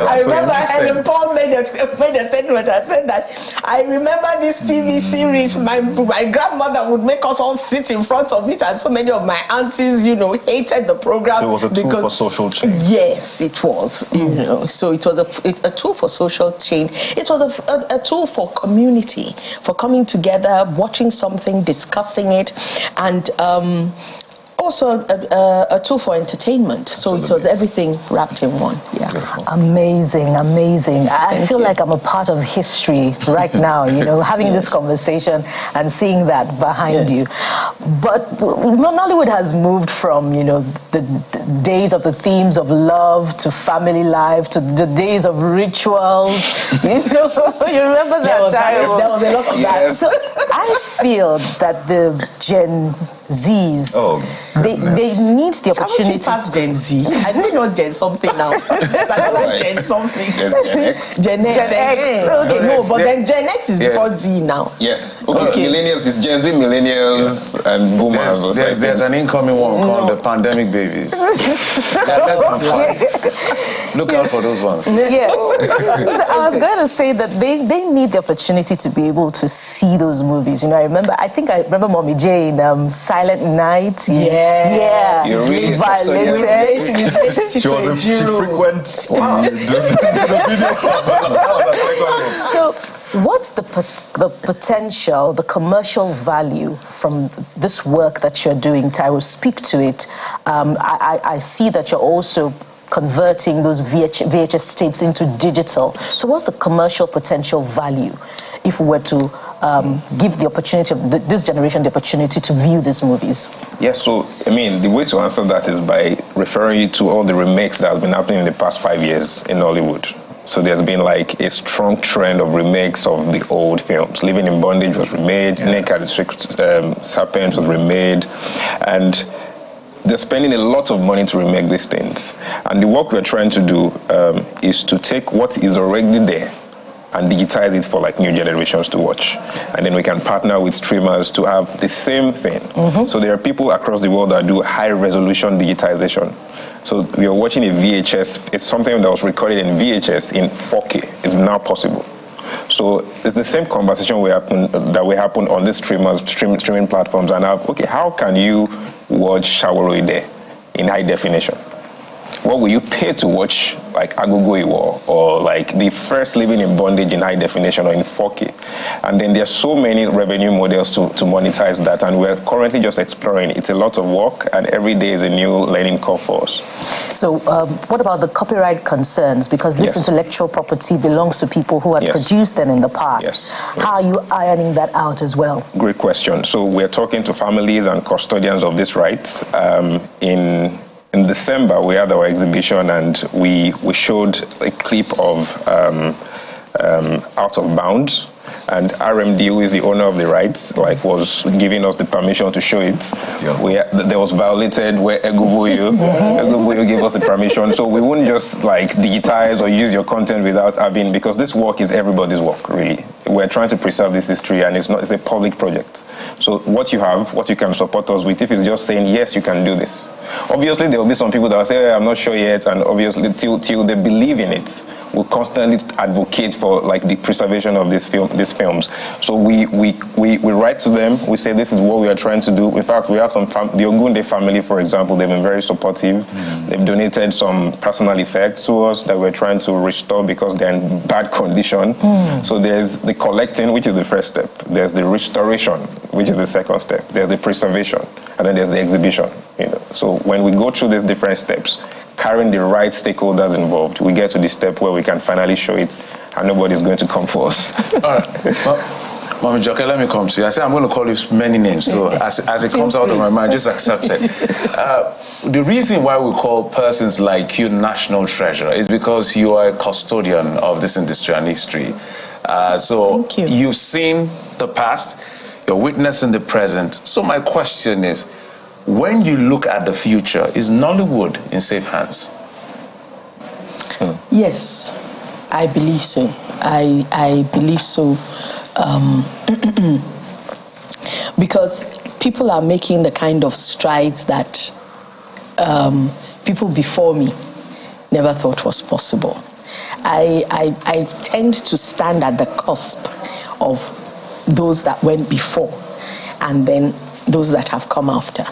I remember Helen Paul made a statement and said that I remember this TV series. My grandmother would make us all sit in front of it, and so many of my aunties, you know, hated the program. So it was a tool for social change. Yes, it was. You know, so it was a tool for social change. It was a tool for community, for coming together, watching something, discussing it, and also a tool for entertainment. So it was everything wrapped in one. Yeah. Beautiful. Amazing, amazing. I feel like I'm a part of history right now, you know, having this conversation and seeing that behind you. But Nollywood has moved from, you know, the days of the themes of love to family life to the days of rituals. You know, you remember that time? There was a lot of that. So I feel that the Gen Zs, they need the opportunity. Past Gen Z. I don't know Gen something now. Another Gen something. There's Gen X. Gen X. Okay, no, but then Gen X is before Z now. Yes. Okay. Millennials is Gen Z, millennials, and boomers. There's an incoming one called the pandemic babies. That's not fun. Look out for those ones. Yes. So I was going to say that they need the opportunity to be able to see those movies. You know, I remember Mommy J in Silent Night. Yeah. You're really violated. She frequents the video club. So what's the potential, the commercial value from this work that you're doing, Taiwo? Speak to it. I see that you're also converting those VHS tapes into digital. So what's the commercial potential value if we were to give the opportunity of this generation the opportunity to view these movies? Yes, so, I mean, the way to answer that is by referring you to all the remakes that have been happening in the past 5 years in Nollywood. So there's been like a strong trend of remakes of the old films. Living in Bondage was remade, Naked Serpent was remade, and they're spending a lot of money to remake these things. And the work we're trying to do is to take what is already there and digitize it for like new generations to watch. And then we can partner with streamers to have the same thing. So there are people across the world that do high resolution digitization. So we are watching a VHS, it's something that was recorded in VHS in 4K. It's now possible. So it's the same conversation that will happen on these streaming platforms and have, okay, how can you watch Shawaroi in high definition? What will you pay to watch like Agogo Iwo or like the first Living in Bondage in high definition or in 4K? And then there's so many revenue models to monetize that, and we're currently just exploring. It's a lot of work, and every day is a new learning curve for us. So what about the copyright concerns? Because this intellectual property belongs to people who have produced them in the past. How are you ironing that out as well? Great question. So we're talking to families and custodians of these rights. In December, we had our exhibition, and we showed a clip of Out of Bounds, and RMD, who is the owner of the rights, like was giving us the permission to show it. There was violated where Eguboyo gave us the permission, so we wouldn't just like digitize or use your content without having, because this work is everybody's work, really. We're trying to preserve this history, and it's a public project. So what you can support us with, if it's just saying, yes, you can do this. Obviously, there will be some people that will say, I'm not sure yet, and obviously, till they believe in it, we'll constantly advocate for like the preservation of these films. So we write to them, we say this is what we are trying to do. In fact, we have the Ogunde family, for example, they've been very supportive. They've donated some personal effects to us that we're trying to restore because they're in bad condition. So there's the collecting, which is the first step. There's the restoration, which is the second step. There's the preservation, and then there's the exhibition. You know, so when we go through these different steps, carrying the right stakeholders involved, we get to the step where we can finally show it, and nobody's going to come for us. All right. Well, Mami Joke, let me come to you. I said I'm going to call you many names, so as it comes out of my mind, just accept it. The reason why we call persons like you national treasure is because you are a custodian of this industry and history. So you've seen the past, you're witnessing the present. So my question is, when you look at the future, is Nollywood in safe hands? Yes, I believe so. I believe so. Because people are making the kind of strides that people before me never thought was possible. I tend to stand at the cusp of those that went before and then those that have come after.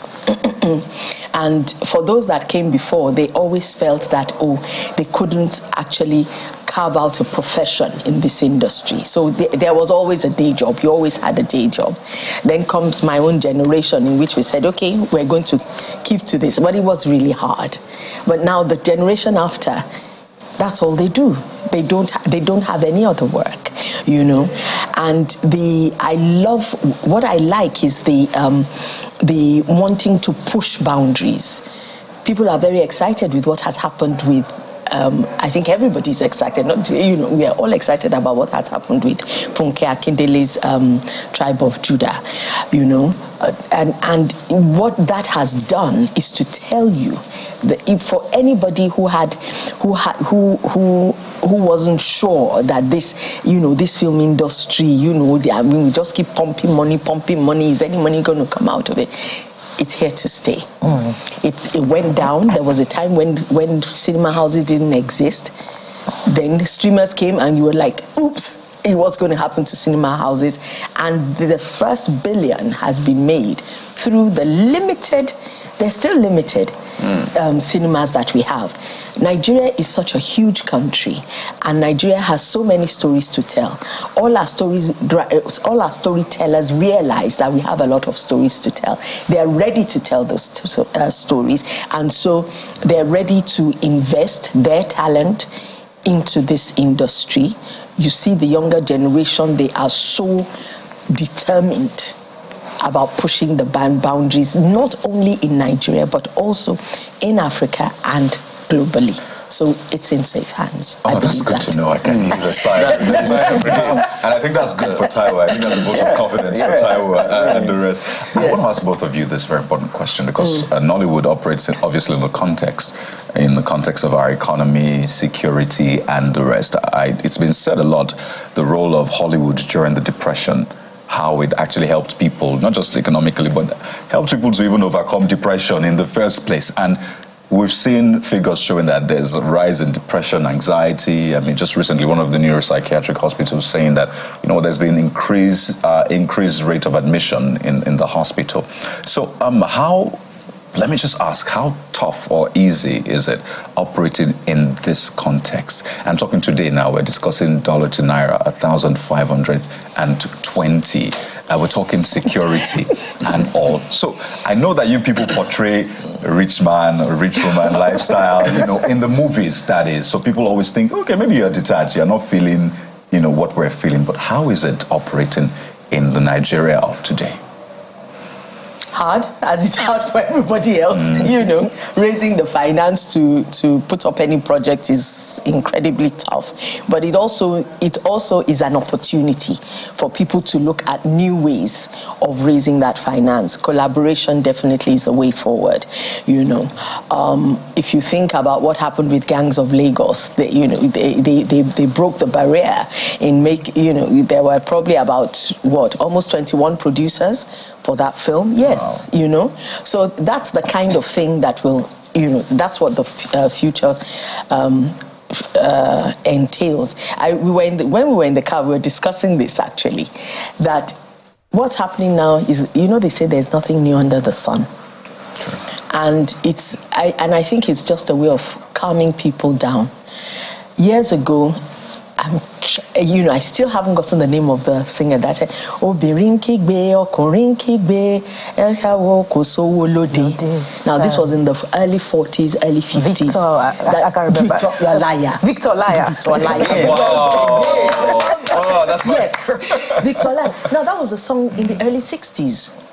And for those that came before, they always felt that, they couldn't actually carve out a profession in this industry. So there was always a day job. You always had a day job. Then comes my own generation, in which we said, okay, we're going to keep to this. But it was really hard. But now the generation after, that's all they do. They don't have any other work, you know. And what I like is the wanting to push boundaries. People are very excited with what has happened with I think everybody's excited. We are all excited about what has happened with Funke Akindele's Tribe of Judah, you know. And what that has done is to tell you that if for anybody who wasn't sure that this film industry, we just keep pumping money. Is any money going to come out of it? It's here to stay. It went down. There was a time when cinema houses didn't exist. Then the streamers came and you were like, oops, what's going to happen to cinema houses? And the first billion has been made through the limited, they're still limited, cinemas that we have. Nigeria is such a huge country, and Nigeria has so many stories to tell. All our storytellers realize that we have a lot of stories to tell. They are ready to tell those stories, and so they're ready to invest their talent into this industry. You see the younger generation, they are so determined about pushing the boundaries, not only in Nigeria, but also in Africa and globally. So it's in safe hands. Oh, that's good to know. I can hear the sigh every day. And I think that's good for Taiwo. I think that's a vote of confidence for Taiwo and the rest. I want to ask both of you this very important question, because Nollywood operates obviously in the context of our economy, security, and the rest. It's been said a lot, the role of Hollywood during the Depression, how it actually helped people, not just economically, but helped people to even overcome depression in the first place. And we've seen figures showing that there's a rise in depression, anxiety. I mean, just recently, one of the neuropsychiatric hospitals saying that, there's been increased rate of admission in the hospital. So let me just ask, how tough or easy is it operating in this context? I'm talking today now, we're discussing dollar to Naira, 1,520. We're talking security and all. So I know that you people portray a rich man, a rich woman lifestyle, in the movies, that is. So people always think, okay, maybe you're detached, you're not feeling, what we're feeling. But how is it operating in the Nigeria of today? Hard, as it's hard for everybody else. Raising the finance to put up any project is incredibly tough. But it also is an opportunity for people to look at new ways of raising that finance. Collaboration definitely is the way forward. If you think about what happened with Gangs of Lagos, they broke the barrier in there were probably about almost 21 producers for that film. Yes. Wow. So that's the kind of thing that will, that's what the future entails. When we were in the car, we were discussing this actually, that what's happening now is, they say there's nothing new under the sun. Sure. And I think it's just a way of calming people down. Years ago, I still haven't gotten the name of the singer that said, Obirin kigbe, okorin kigbe, elkawo kosowo lode. Now, this was in the early 40s, early 50s. I can't remember. Victor Laya. Victor Laya. Victor Laya. Wow. Oh, that's my yes, Victor Lang. Now that was a song in the early 60s.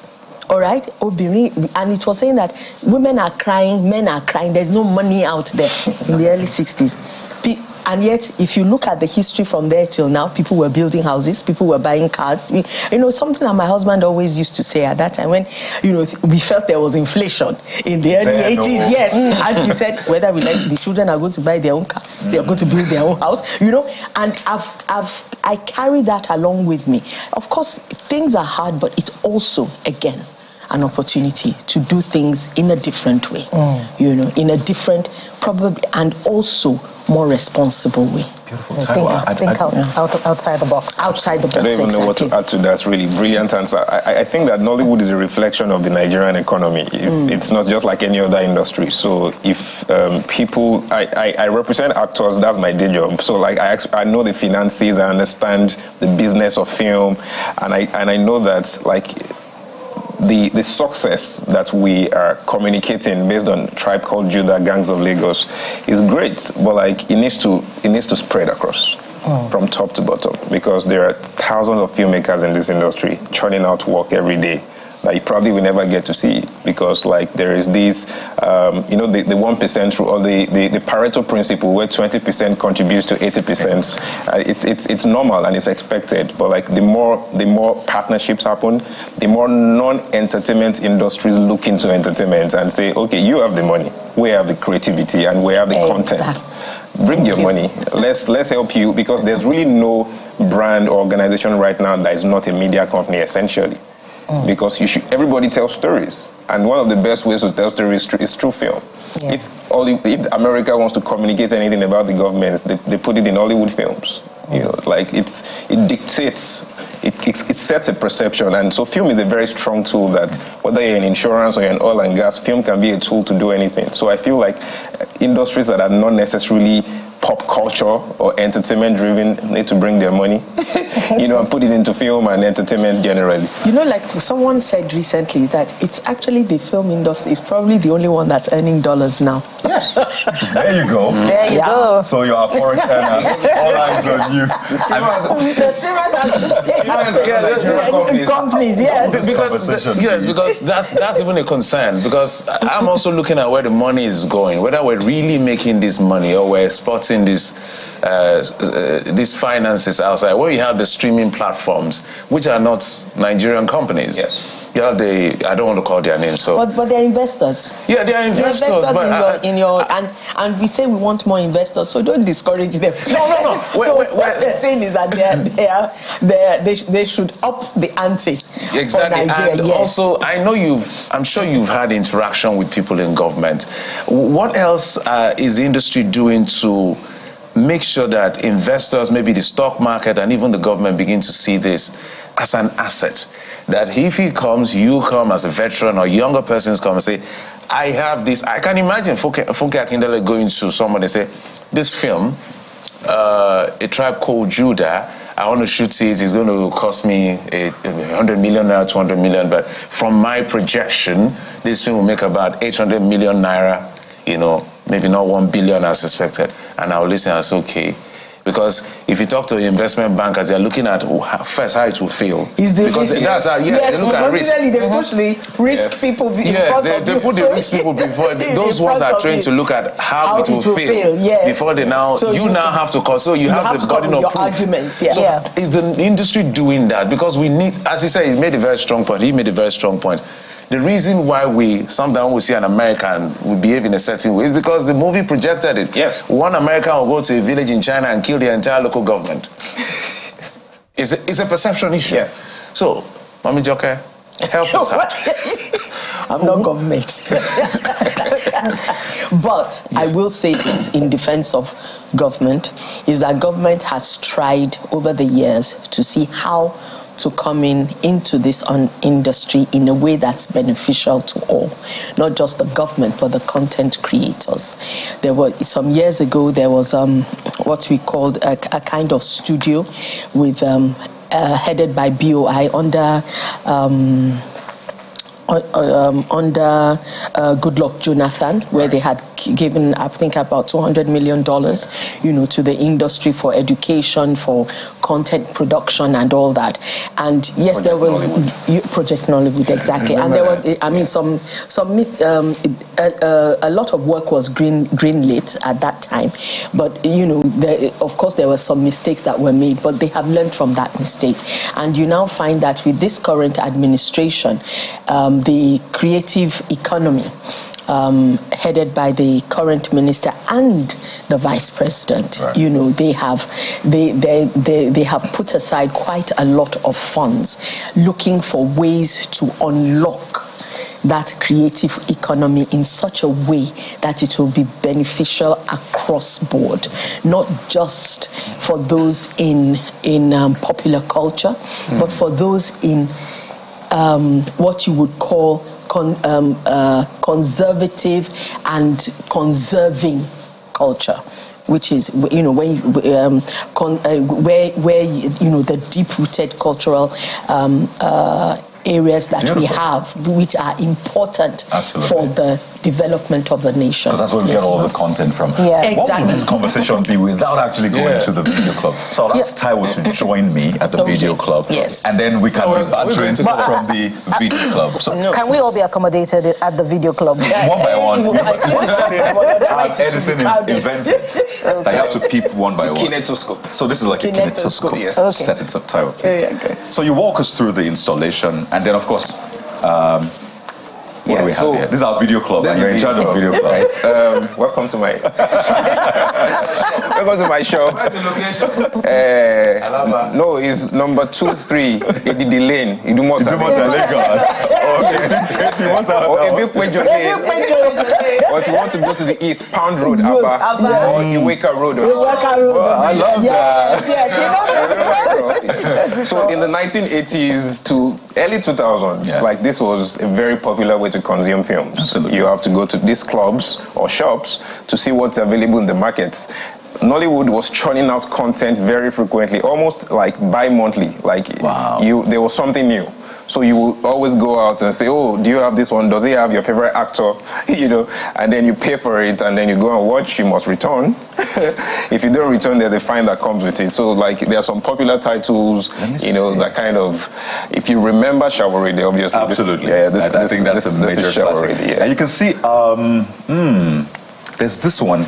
All right, Obiri, and it was saying that women are crying, men are crying. There's no money out there in the early 60s. And yet, if you look at the history from there till now, people were building houses, people were buying cars. You know, something that my husband always used to say at that time when, you know, we felt there was inflation in the early 80s. Yes. And he said, whether we like, the children are going to buy their own car, they are going to build their own house, you know. And I carry that along with me. Of course, things are hard, but it's also, again, an opportunity to do things in a different way, you know, in a different, probably, and also more responsible way. Beautiful title. Think outside the box. Outside the box, I don't even know what to add to that. Really brilliant answer. I think that Nollywood is a reflection of the Nigerian economy. It's not just like any other industry. So if people, I represent actors, that's my day job. So like I know the finances, I understand the business of film, and I know that like the success that we are communicating based on Tribe Called Judah, Gangs of Lagos is great, but like it needs to spread across from top to bottom, because there are thousands of filmmakers in this industry churning out work every day that you probably will never get to see, because like there is this, you know, the 1% rule, or the Pareto principle, where 20% contributes to 80%. It's normal and it's expected, but like the more partnerships happen, the more non-entertainment industries look into entertainment and say, okay, you have the money, we have the creativity, and we have the content. Bring your money. Let's help you, because there's really no brand or organization right now that is not a media company essentially. Because everybody tells stories, and one of the best ways to tell stories is through film. Yeah. If America wants to communicate anything about the government, they put it in Hollywood films. You know, like it dictates, it sets a perception, and so film is a very strong tool that, whether you're in insurance or you're in oil and gas, film can be a tool to do anything. So I feel like industries that are not necessarily pop culture or entertainment driven need to bring their money, you know, and put it into film and entertainment generally. You know, like someone said recently that it's actually the film industry is probably the only one that's earning dollars now. Yeah. There you go. There you go. So you're a forex earner. All eyes on you. The streamers are companies, yes. Because that's even a concern, because I'm also looking at where the money is going, whether we're really making this money or we're exporting these finances outside. Where you have the streaming platforms, which are not Nigerian companies. Yes. You have I don't want to call their names. So. But they're investors. Yeah, they're investors. And we say we want more investors, so don't discourage them. No. What they're saying is that they should up the ante. Exactly. For Nigeria, and also, I'm sure you've had interaction with people in government. What else is the industry doing to make sure that investors, maybe the stock market and even the government, begin to see this as an asset? That if he comes, you come as a veteran, or younger persons come and say, I have this. I can imagine Funke Akindele going to someone and say, this film, A Tribe Called Judah, I want to shoot it, it's going to cost me 100 million naira, 200 million, but from my projection, this film will make about 800 million naira, you know, maybe not 1 billion as expected. And I'll listen and say, okay. Because if you talk to investment bankers, they're looking at first how it will feel. Is the because risk? That's how, yeah, they look at risk. They push the risk people in front of they put the risk people before. Those ones are trained to look at how it will feel before they now. So you now have to call. So you have the burden of proof. Arguments. Yeah. So is the industry doing that? Because we need, as he said, he made a very strong point. The reason why sometimes we see an American will behave in a certain way is because the movie projected it. Yes. One American will go to a village in China and kill the entire local government. It's a perception issue. Yes. So, Mami Joke, help us out. I'm not government. But yes. I will say this in defense of government, is that government has tried over the years to see how to come into this industry in a way that's beneficial to all, not just the government, but the content creators. There were, some years ago, there was what we called a kind of studio with headed by BOI under under Goodluck Jonathan, where they had given, I think, about $200 million, to the industry for education, for content production, and all that. And yes, there were Project Nollywood, exactly. And there were, I mean, a lot of work was greenlit at that time, but of course there were some mistakes that were made, but they have learned from that mistake. And you now find that with this current administration, the creative economy headed by the current minister and the vice president, right. They have put aside quite a lot of funds looking for ways to unlock that creative economy in such a way that it will be beneficial across board, not just for those in popular culture, but for those in what you would call conservative and conserving culture, which is where the deep-rooted cultural areas that we have, which are important for the development of the nation. Because that's where we get all the content from. Yeah. Exactly. What would this conversation be without actually going to the video club? So I'll ask Taiwo to join me at the video club. Yes. And then we can be bantering from the video club. So can we all be accommodated at the video club? One by one. Edison invented that you have to peep one by one. Kinetoscope. So this is like a kinetoscope. Yes. Okay. Set it up, Taiwo, please. Okay. So you walk us through the installation, and then of course, what do we have here? This is our video club, and you're in charge of video club. Right. Welcome to my show. Where's the location? No, it's number 23, Edidi Lane, Idumota, Lagos. Or Ebikwejo Lane. Or if you want to go to the east, Pound Road, Abba, or Iweka Road. I love that. So in the 1980s to early 2000s, like this was a very popular way to consume films. Absolutely. You have to go to these clubs or shops to see what's available in the markets. Nollywood was churning out content very frequently, almost like bi-monthly. Like there was something new. So you will always go out and say, oh, do you have this one? Does it have your favorite actor? And then you pay for it, and then you go and watch, you must return. If you don't return, there's a fine that comes with it. So like there are some popular titles, that kind of, if you remember Chivalry, obviously. Absolutely. I think that's a major classic. Yeah. And you can see, there's this one.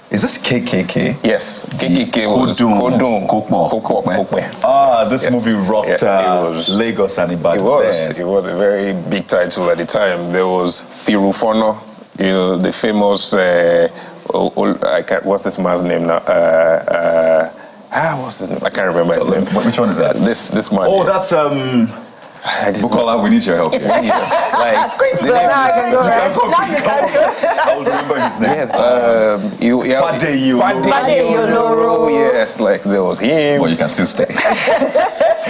Is this KKK? Yes, KKK was Kodun. This movie rocked Lagos and Ibadan. It was a very big title at the time. There was Thirufono, the famous, what's this man's name now? What's his name? I can't remember his name. Which one is that? This man. Oh, that's Bukola, we need your help. I will remember his name. Yes. Yes, like there was him. Well, you can still stay.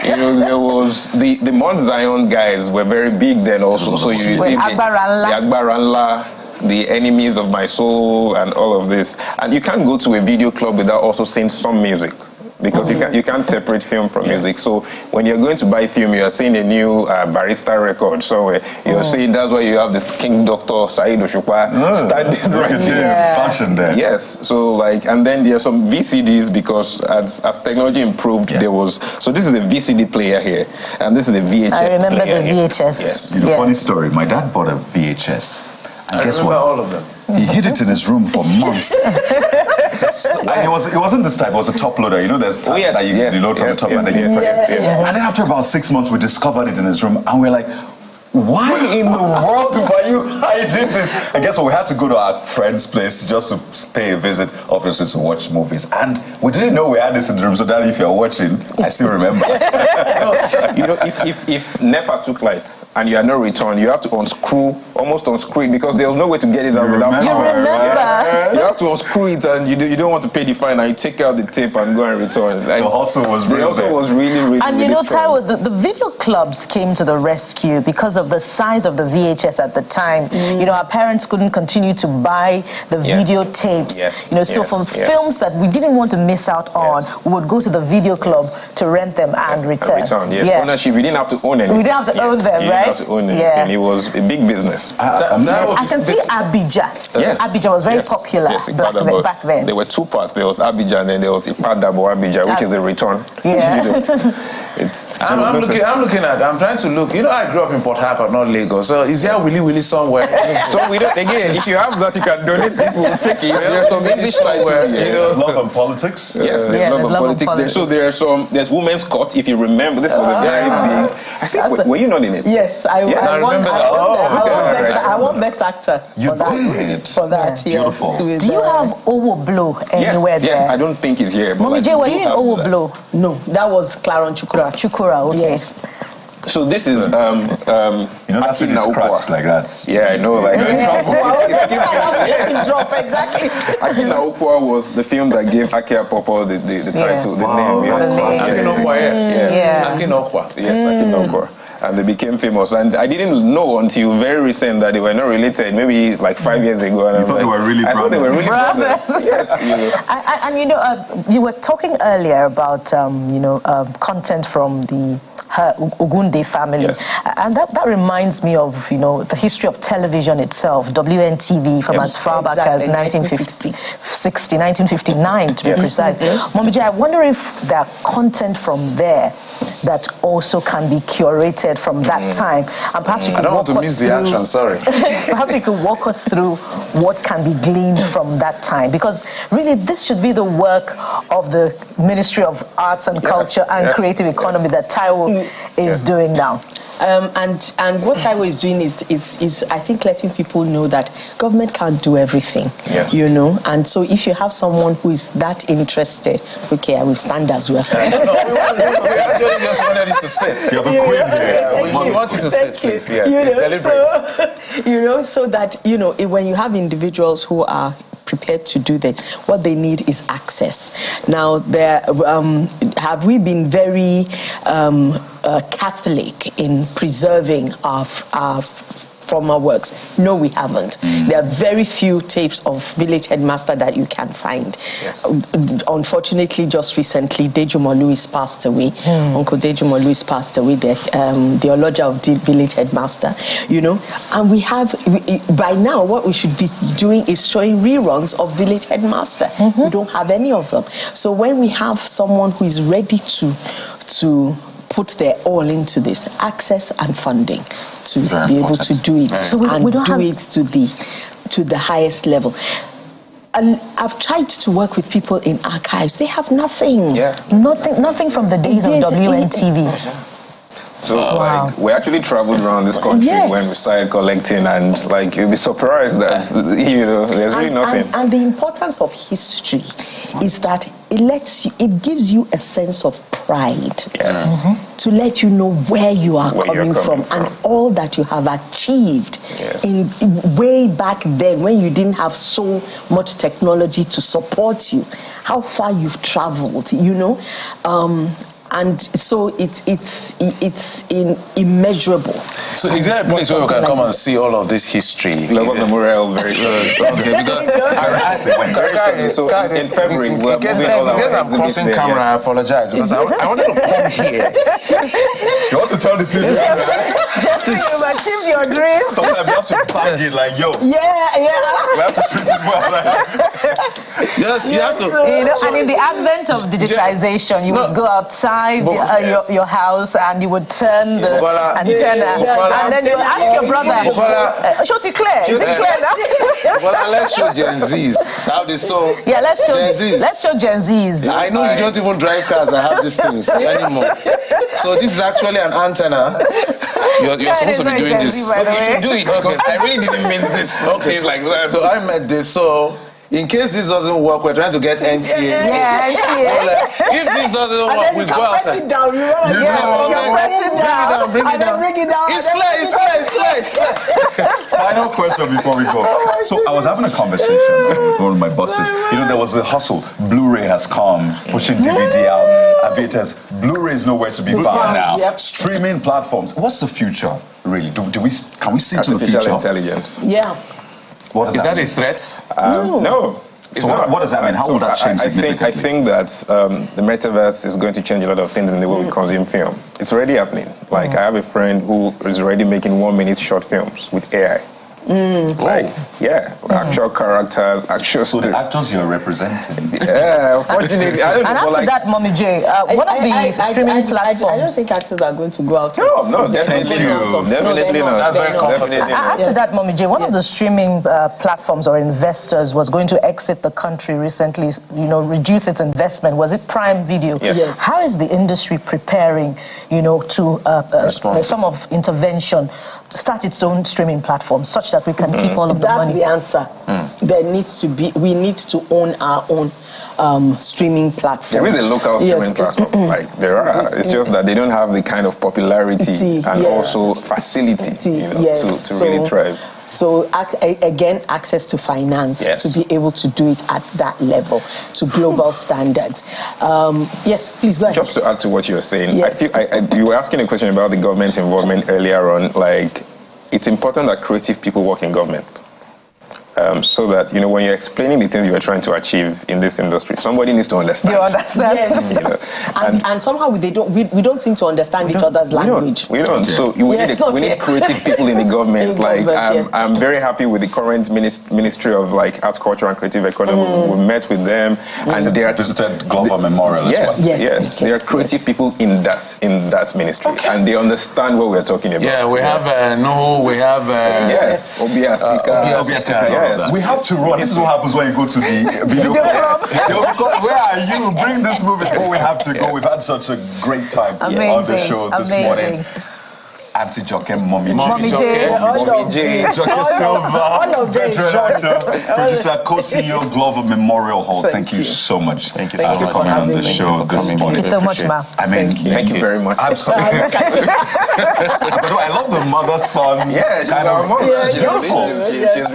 There was the Mount Zion guys were very big then also. So you see the Agbaranla, the Enemies of My Soul, and all of this. And you can't go to a video club without also seeing some music. Because you can't separate film from music. So when you're going to buy film, you are seeing a new Barista record. So you're seeing that's why you have this King Dr. Said Oshukwa standing right here. Fashion there. Yes. So and then there are some VCDs because as technology improved, there was. So this is a VCD player here, and this is a VHS. I remember player the VHS. Yes. Funny story. My dad bought a VHS. And guess what? All of them. He hid it in his room for months. And it wasn't this type, it was a top loader. There's type that you load from the top and then you press it. And then after about 6 months, we discovered it in his room and we're like, why in the world are you hiding this? I guess we had to go to our friend's place just to pay a visit, obviously, to watch movies. And we didn't know we had this in the room, so that if you're watching, I still remember. If NEPA took lights and you had no return, you have to almost unscrew it because there was no way to get it out without. You remember? You have to unscrew it and you don't want to pay the fine and you take out the tape and go and return. The hustle was real. The hustle was really, really, and really strong. Taiwo, the video clubs came to the rescue because of of the size of the VHS at the time. You know, our parents couldn't continue to buy the videotapes. You know, so for films that we didn't want to miss out on, we would go to the video club to rent them and return. Ownership, we didn't have to own anything. We didn't have to own them, you right? Didn't have to own anything. It was a big business. I can see Abidjan. Abidjan was very popular back then. There were two parts. There was Abidjan and then there was Ipadabo Abidjan, which is the return. I'm trying to look. You know, I grew up in Port Harcourt, not Lagos. So is there Willy somewhere? So we don't, again, if you have that, you can donate it, we'll take it. There's some English somewhere. There's love and politics. Yes, there's love and politics. So there's Women's Court, if you remember. This was a very big, I think, were you not in it? Yes, I remember that. I won Best Actor. You did? For that, Beautiful. Do you have Owo Blow anywhere there? Yes, I don't think it's here. Mommy J, were you in Owo Blow? No, that was Claron Chukura. Okay. Yes. So this is you know that's in scratch like that. Yeah, I know. Like exactly. Akina Okwa was the film that gave Akia Popo the title, the name. Akina Okwa. Yes, Akina Okwa. And they became famous. And I didn't know until very recent that they were not related. Maybe like 5 years ago. And you thought they were really brothers? I thought they were really brothers. Yes. And you know, you were talking earlier about content from the Ogunde family, and that reminds me of the history of television itself. WNTV from as far back as 1959 to be precise. Mommy J, I wonder if there are content from there that also can be curated from that time, and perhaps you could I don't want to miss the action. Sorry. Perhaps you could walk us through what can be gleaned from that time, because really this should be the work of the Ministry of Arts and Culture and Creative Economy that Taiwo is doing now. And what Taiwo is doing is I think letting people know that government can't do everything, you know. And so if you have someone who is that interested, okay, I will stand as well. We actually just wanted you to sit. You're the queen here. We want you to sit, please. Yes, so that when you have individuals who are prepared to do that, what they need is access. Now, have we been very Catholic in preserving our former works? No, we haven't. There are very few tapes of Village Headmaster that you can find. Unfortunately, just recently, Dejumo Louis passed away. Uncle Dejumo Louis passed away, the theologian of the Village Headmaster, and we have, by now, what we should be doing is showing reruns of Village Headmaster. We don't have any of them. So when we have someone who is ready to put their all into this, access and funding to be able to do it, and do it to the highest level. And I've tried to work with people in archives. They have nothing. Nothing from the days of WNTV. So we actually traveled around this country when we started collecting, and you'll be surprised that there's really nothing. And the importance of history is that it gives you a sense of pride. To let you know where you are coming from and all that you have achieved in way back then when you didn't have so much technology to support you. How far you've traveled, and so it's immeasurable. So is there a place where we can come and see all of this history? Global Memorial, very sure. So in February, we're moving all our because I'm crossing camera, I apologize, because I wanted to come here. You want to tell the team? Jeffrey, you've achieved your dream. Sometimes we have to bang it like, yo. We have to treat it well. Yes, you have to. And in the advent of digitization, you would go outside your house and you would turn the antenna, and then you ask your brother, Shoti Claire, is it clear now? Well, let's show Gen Zs how they saw. Yeah, let's show Gen Zs. I know you don't even drive cars that have these things anymore. So this is actually an antenna. You're supposed to be doing this. You should do it because I really didn't mean this. Okay, like that. So I meant this. So in case this doesn't work, we're trying to get NTA. Yeah, NTA. If this doesn't work, we go outside. Press it down. Bring it down. It's clear. Final question before we go. So I was having a conversation with one of my bosses. There was a hustle. Blu-ray has come, pushing DVD out. Aviators, Blu-ray is nowhere to be found now. Streaming platforms. What's the future? really? Can we see into the future? Artificial intelligence. Yeah. What Is that a threat? No. So what does that mean? How will that change significantly? I think that the metaverse is going to change a lot of things in the way we consume film. It's already happening. Like, I have a friend who is already making 1-minute short films with AI. Actual characters, actual So the actors you're representing. Yeah, unfortunately, I don't know. And after that, Mommy J, one of the streaming platforms. I don't think actors are going to go out. No, definitely not. Definitely not. That's very comfortable. After that, Mommy J, one of the streaming platforms or investors was going to exit the country recently, reduce its investment. Was it Prime Video? Yes. How is the industry preparing, to some of intervention, start its own streaming platform such that we can keep all of the money? That's the answer. We need to own our own streaming platform. There is a local streaming platform. There are. It's just that they don't have the kind of popularity and also facility to really thrive. So again, access to finance to be able to do it at that level, to global standards. Yes, please go ahead. Just to add to what you were saying, Yes. I feel you were asking a question about the government's involvement earlier on. Like, it's important that creative people work in government. So that, when you're explaining the things you're trying to achieve in this industry, somebody needs to understand. You understand? Yes. And somehow we don't seem to understand each other's language. We don't. So we need creative people in the government. I'm very happy with the current Ministry of Arts, Culture and Creative Economy. We met with them, and they are visited Glover Memorial as well. Yes. There are creative people in that ministry, and they understand what we're talking about. Yeah, we have Nuhu, we have Obiasika. Yes. We have to run. This is what happens when you go to the video club. Where are you? Bring this movie. Oh, we have to go. We've had such a great time on the show this morning. Auntie Jokem, Mommy J, Jokem Silva, veteran actor, producer, co-CEO, Glover Memorial Hall. Thank you so much. Thank you so much for coming on the show this morning. Thank you so much, Ma. Thank you very much. Absolutely. I love the mother-son. Yeah, she's beautiful. She's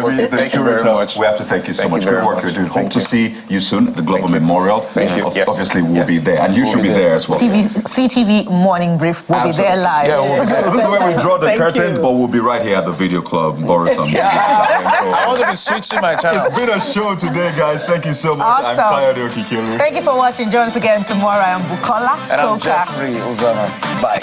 really been Thank you very much. We have to thank you so much for the work you're doing. Hope to see you soon at the Glover Memorial. Obviously, we'll be there. And you should be there as well. CTV Morning Brief will be there live. This is where we draw the curtains, but we'll be right here at the video club, Boris. I want to be switching my channel. It's been a show today, guys. Thank you so much. Awesome. I'm Kayode Okikilu. Thank you for watching. Join us again tomorrow. I am Bukola. And I'm Jeffrey Uzama. Bye.